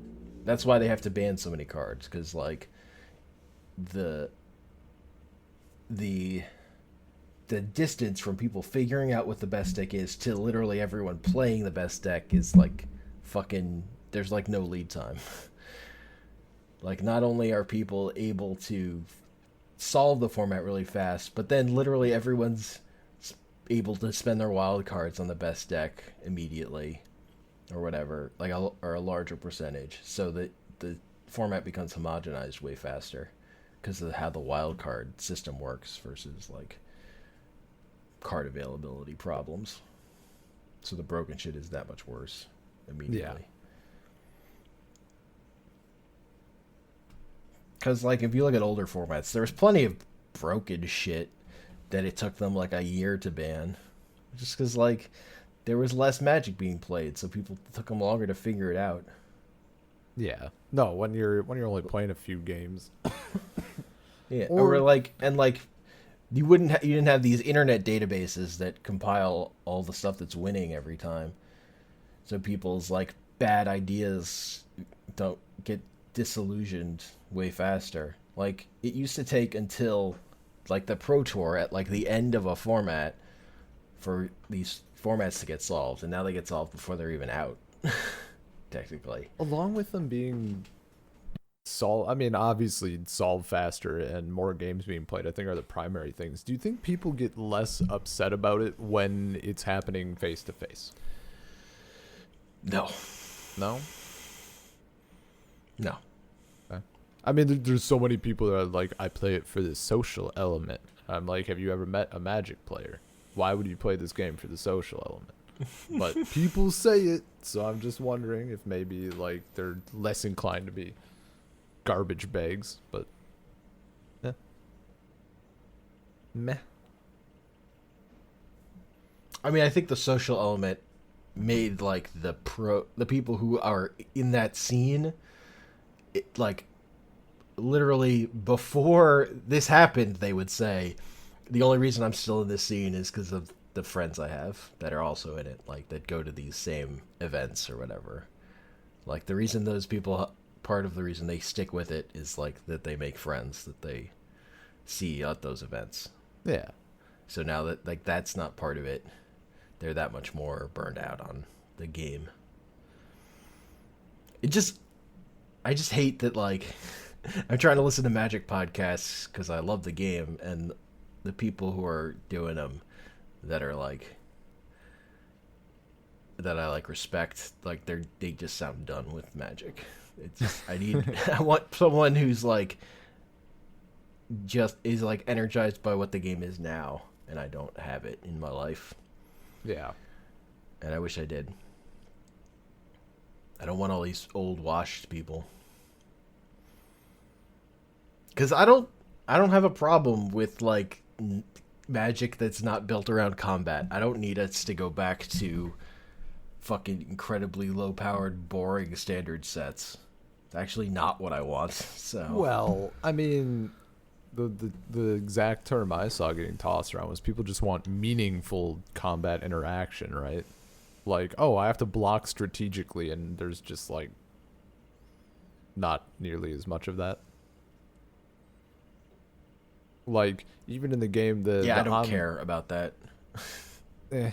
That's why they have to ban so many cards, because like the distance from people figuring out what the best deck is to literally everyone playing the best deck is like fucking there's like no lead time. Like not only are people able to solve the format really fast, but then literally everyone's able to spend their wild cards on the best deck immediately or whatever, like or a larger percentage, so that the format becomes homogenized way faster because of how the wild card system works versus like card availability problems. So the broken shit is that much worse immediately. Because like if you look at older formats, there's plenty of broken shit that it took them like a year to ban, just because like there was less Magic being played, so people took them longer to figure it out. Yeah. No, when you're only playing a few games. Yeah, or like you didn't have these internet databases that compile all the stuff that's winning every time, so people's like bad ideas don't get disillusioned way faster. Like it used to take until like the Pro Tour at like the end of a format for these formats to get solved, and now they get solved before they're even out. Technically, Along with them being obviously solve faster and more games being played, I think are the primary things. Do you think people get less upset about it when it's happening face to face? no. No? No. Okay. I mean, there's so many people that are like, I play it for the social element. I'm like, have you ever met a Magic player? Why would you play this game for the social element? But people say it, so I'm just wondering if maybe like they're less inclined to be garbage bags, but yeah. Meh. I mean, I think the social element made like the people who are in that scene, like literally before this happened, they would say the only reason I'm still in this scene is because of the friends I have that are also in it, like that go to these same events or whatever. Like the reason those people, part of the reason they stick with it is like that they make friends that they see at those events. Yeah. So now that like that's not part of it, they're that much more burned out on the game. I just hate that like I'm trying to listen to Magic podcasts because I love the game, and the people who are doing them that are like that I like respect, like they just sound done with Magic. It's just, I want someone who's like just is like energized by what the game is now, and I don't have it in my life. Yeah. And I wish I did. I don't want all these old washed people. Cuz I don't have a problem with like Magic that's not built around combat. I don't need us to go back to fucking incredibly low powered boring standard sets. It's actually not what I want. So Well, I mean, the exact term I saw getting tossed around was people just want meaningful combat interaction, right? Like, oh, I have to block strategically, and there's just like not nearly as much of that. Like even in the game, Yeah, I the don't care about that. eh,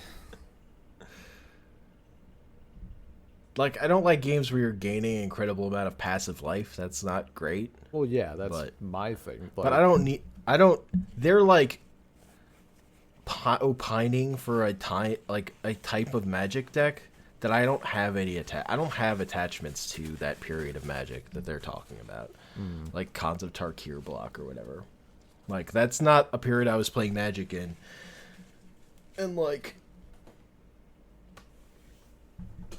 Like, I don't like games where you're gaining an incredible amount of passive life. That's not great. well, yeah, that's But my thing. but I Like, don't need. I don't. They're like opining for a type of magic deck that I don't have I don't have attachments to that period of magic that they're talking about, mm, like Cons of Tarkir block or whatever. Like that's not a period I was playing Magic in, and like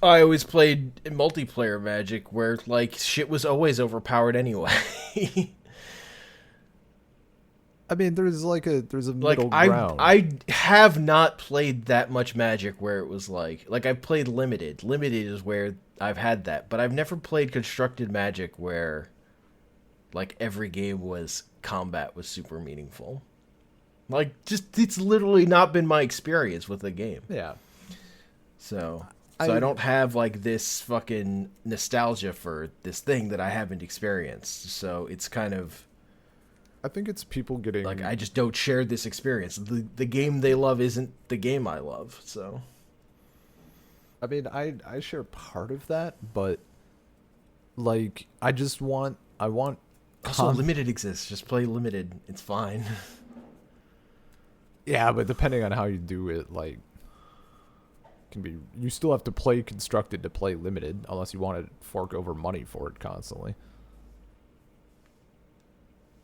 I always played in multiplayer Magic where like shit was always overpowered anyway. I mean, there's a Like middle ground. I have not played that much Magic where it was like I've played limited. Limited is where I've had that, but I've never played constructed Magic where like every game was combat was super meaningful. Like just it's literally not been my experience with the game. Yeah, So I I don't have like this fucking nostalgia for this thing that I haven't experienced. So it's kind of I think it's people like getting. I just don't share this experience. The game they love isn't the game I love. So I mean, I share part of that, but like I want also com. limited exists. Just play limited. It's fine. Yeah, but depending on how you do it, like can be you still have to play constructed to play limited unless you want to fork over money for it constantly.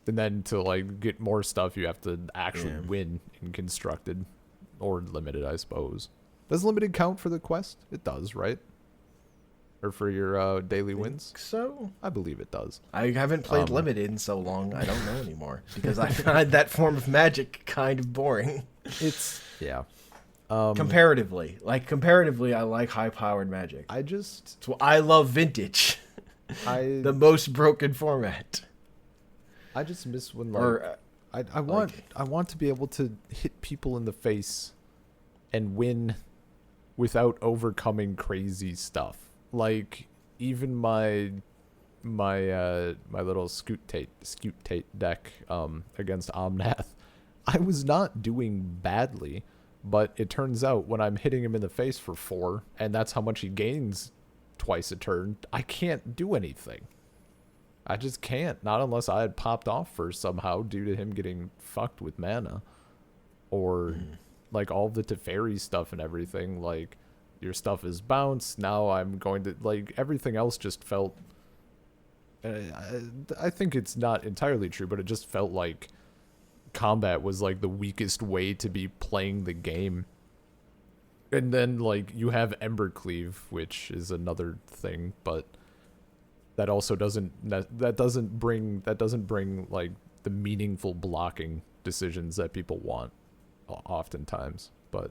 And then to like get more stuff, you have to actually Yeah. win in constructed or limited, I suppose. Does limited count for the quest? It does, right? Or for your daily wins? So I believe it does. I haven't played Um, limited in so long. I don't know anymore because I find that form of magic kind of boring. it's yeah. Comparatively, I like high-powered magic. I just So I love vintage, I the most broken format. I just miss when Or I want to be able to hit people in the face and win without overcoming crazy stuff. Like even my little Scoot Tate deck against Omnath, I was not doing badly, but it turns out when I'm hitting him in the face for 4 and that's how much he gains twice a turn, I can't do anything. I just can't, not unless I had popped off first somehow due to him getting fucked with mana or like all the Teferi stuff and everything. Like your stuff is bounced. Now I'm going to like everything else just felt. I think it's not entirely true, but it just felt like combat was like the weakest way to be playing the game. And then like you have Embercleave, which is another thing, but that also doesn't bring like the meaningful blocking decisions that people want oftentimes. But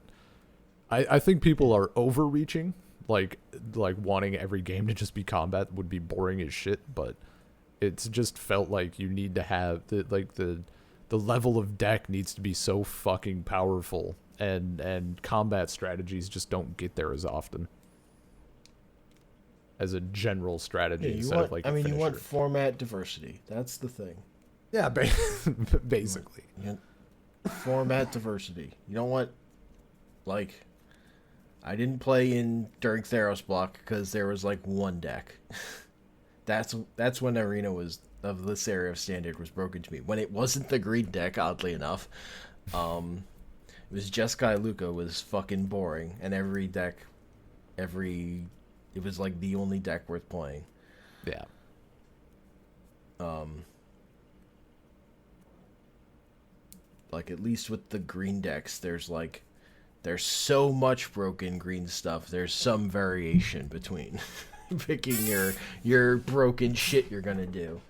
I think people are overreaching, like wanting every game to just be combat would be boring as shit. But it's just felt like you need to have the level of deck needs to be so fucking powerful, and combat strategies just don't get there as often as a general strategy instead of like a you want finisher. format diversity. That's the thing. Yeah, basically. You want format diversity. You don't want like I didn't play in during Theros block because there was like one deck. That's when Arena was of this area of standard was broken to me. When it wasn't the green deck, oddly enough, it was Jeskai Luca was fucking boring, and it was like the only deck worth playing. Yeah. Like at least with the green decks, there's so much broken green stuff. There's some variation between picking your broken shit you're gonna do.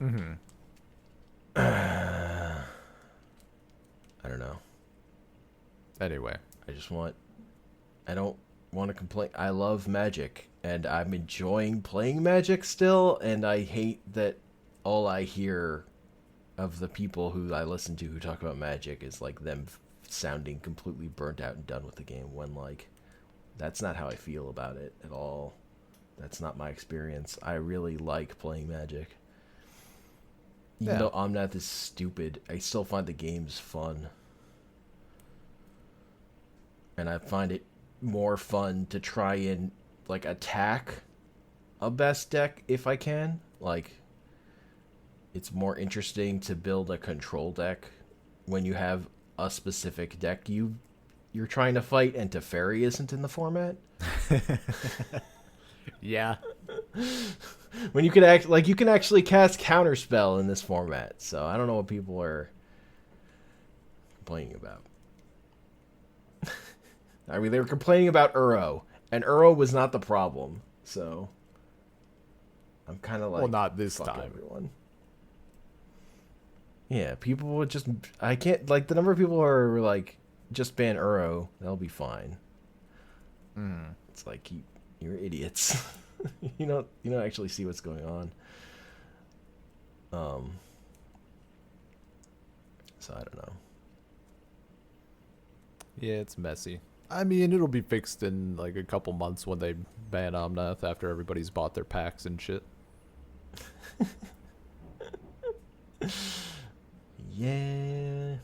Mm-hmm. I don't know. Anyway. I don't want to complain. I love Magic, and I'm enjoying playing Magic still, and I hate that all I hear of the people who I listen to who talk about Magic is like them sounding completely burnt out and done with the game when like that's not how I feel about it at all. That's not my experience. I really like playing Magic. Even Yeah. though Omnath is stupid, I still find the games fun. And I find it more fun to try and like attack a best deck if I can. Like, it's more interesting to build a control deck when you have a specific deck you're trying to fight, and Teferi isn't in the format. Yeah. When you can act like you can actually cast Counterspell in this format. So I don't know what people are complaining about. I mean, they were complaining about Uro, and Uro was not the problem. So I'm kind of like, Well, not this fuck time. everyone. Yeah, people would just. I can't like the number of people who are like just ban Uro. They'll be fine. It's like you're idiots. you don't actually see what's going on. So I don't know. Yeah, it's messy. I mean, it'll be fixed in like a couple months when they ban Omnath after everybody's bought their packs and shit. Yeah.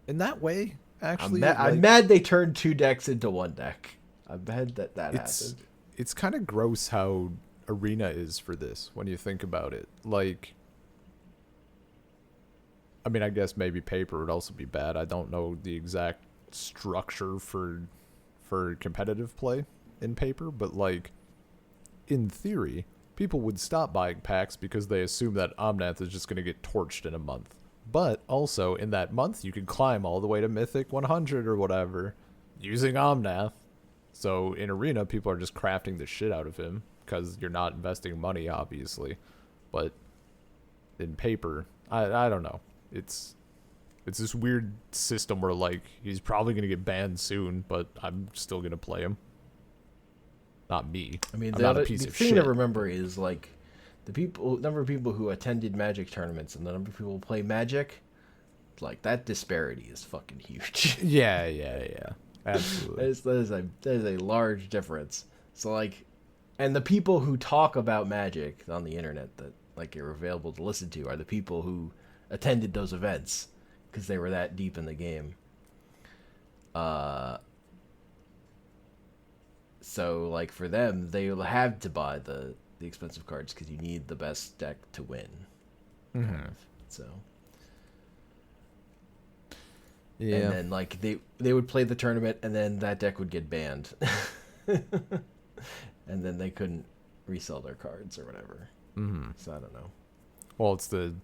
In that way, actually, I'm mad they turned 2 decks into 1 deck. I'm mad that happened. It's kind of gross how Arena is for this when you think about it. Like, I mean, I guess maybe paper would also be bad. I don't know the exact structure for competitive play in paper, but like in theory, people would stop buying packs because they assume that Omnath is just going to get torched in a month. But also in that month, you could climb all the way to Mythic 100 or whatever using Omnath. So in Arena, people are just crafting the shit out of him because you're not investing money, obviously. But in paper, I don't know. It's this weird system where like he's probably gonna get banned soon, but I'm still gonna play him. Not me. I mean, I'm not a piece the of thing shit. to remember is like the number of people who attended Magic tournaments and the number of people who play Magic, like that disparity is fucking huge. Yeah. Absolutely. that is a large difference. So like, and the people who talk about Magic on the internet that like are available to listen to are the people who attended those events because they were that deep in the game. So like for them, they will have to buy the expensive cards because you need the best deck to win. So Yeah. and then like they would play the tournament and then that deck would get banned. And then they couldn't resell their cards or whatever. So I don't know. Well, it's the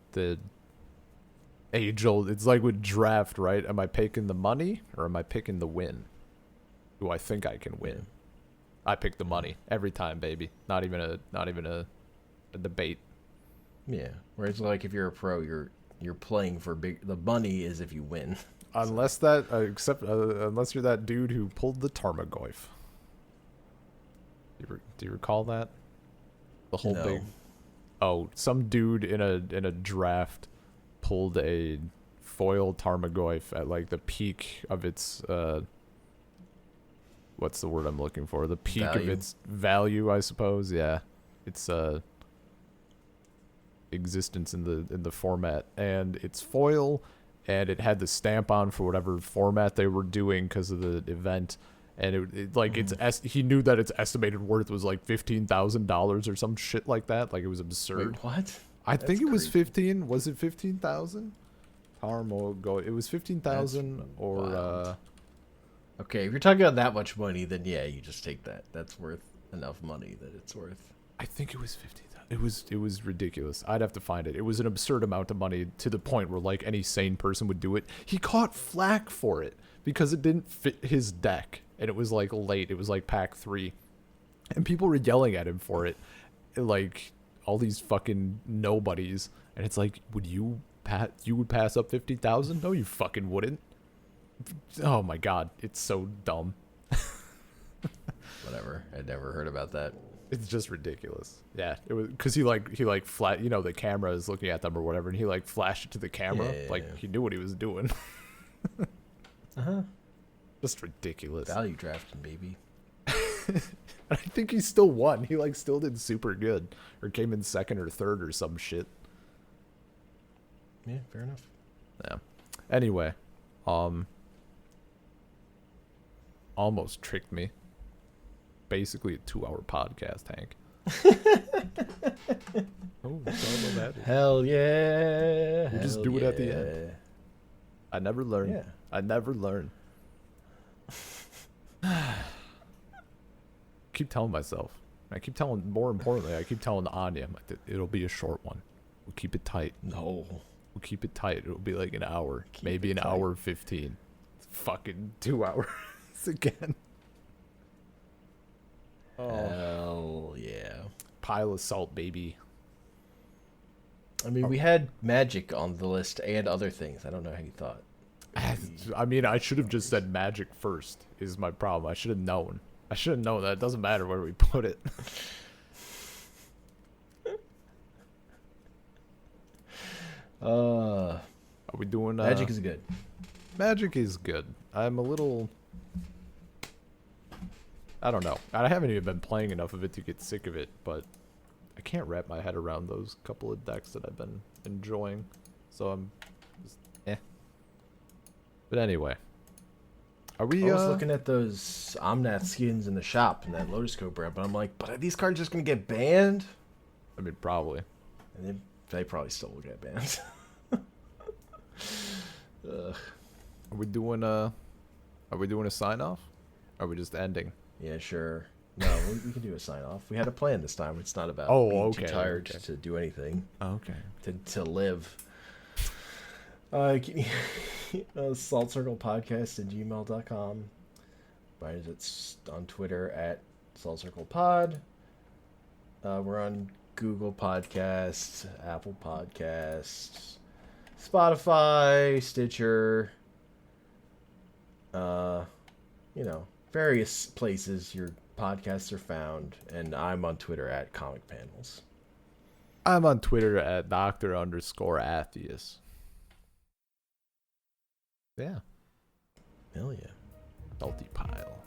age old. It's like with draft, right? Am I picking the money or am I picking the win? Do I think I can win? I pick the money every time, baby. Not even a debate. Yeah. Whereas like if you're a pro, you're playing for the money is if you win. Unless that unless you're that dude who pulled the Tarmogoyf. Do you recall that? The whole No. big. Oh, some dude in a draft pulled a foil Tarmogoyf at like the peak of its what's the word I'm looking for? The peak of its value, I suppose. Yeah. It's existence in the format, and it's foil, and it had the stamp on for whatever format they were doing because of the event. And it like he knew that its estimated worth was like $15,000 or some shit like that. Like it was absurd. Wait, what? I think it was crazy. 15. Was it 15,000? Tarmogoyf. It was 15,000 or wild. Okay, if you're talking about that much money, then yeah, you just take that. That's worth enough money that it's worth. I think it was 50,000. It was ridiculous. I'd have to find it. It was an absurd amount of money to the point where like any sane person would do it. He caught flack for it because it didn't fit his deck, and it was like late. It was like pack 3, and people were yelling at him for it, like all these fucking nobodies. And it's like, would you would pass up 50,000? No, you fucking wouldn't. Oh my god, it's so dumb. Whatever. I'd never heard about that. It's just ridiculous. Yeah, it was because he like flat. You know, the camera is looking at them or whatever, and he like flashed it to the camera. Yeah. He knew what he was doing. Uh-huh. Just ridiculous. Value drafting, baby. I think he still won. He like still did super good, or came in second or third or some shit. Yeah, fair enough. Yeah. Anyway, almost tricked me. Basically a 2-hour podcast, Hank. Oh, sorry about that. Hell yeah. We just do it at the end. I never learn. Yeah. I never learn. Keep telling myself. More importantly, I keep telling Anya, it'll be a short one. We'll keep it tight. No. We'll keep it tight. It'll be like an hour. Maybe an tight. hour 15. It's fucking 2 hours again. Hell yeah. Pile of salt, baby. I mean, we had magic on the list and other things. I don't know how you thought. I mean, I should have just said magic first, is my problem. I should have known. I should have known that. It doesn't matter where we put it. Are we doing... Magic is good. Magic is good. I'm a little... I don't know. I haven't even been playing enough of it to get sick of it, but I can't wrap my head around those couple of decks that I've been enjoying. So I'm just, But anyway. Are we, I was looking at those Omnath skins in the shop in that Lotus Cobra, but I'm like, but are these cards just going to get banned? I mean, probably. And they probably still will get banned. Ugh. Are we doing a sign-off? Are we just ending? Yeah, sure. No, we can do a sign-off. We had a plan this time. It's not about being too tired to do anything. Okay. To live. Salt Circle Podcast at gmail.com. Find us on Twitter at Salt Circle Pod. We're on Google Podcasts, Apple Podcasts, Spotify, Stitcher. Various places your podcasts are found, and I'm on Twitter at Comic Panels. I'm on Twitter at Dr_Atheist. Yeah. Hell yeah. Salty pile.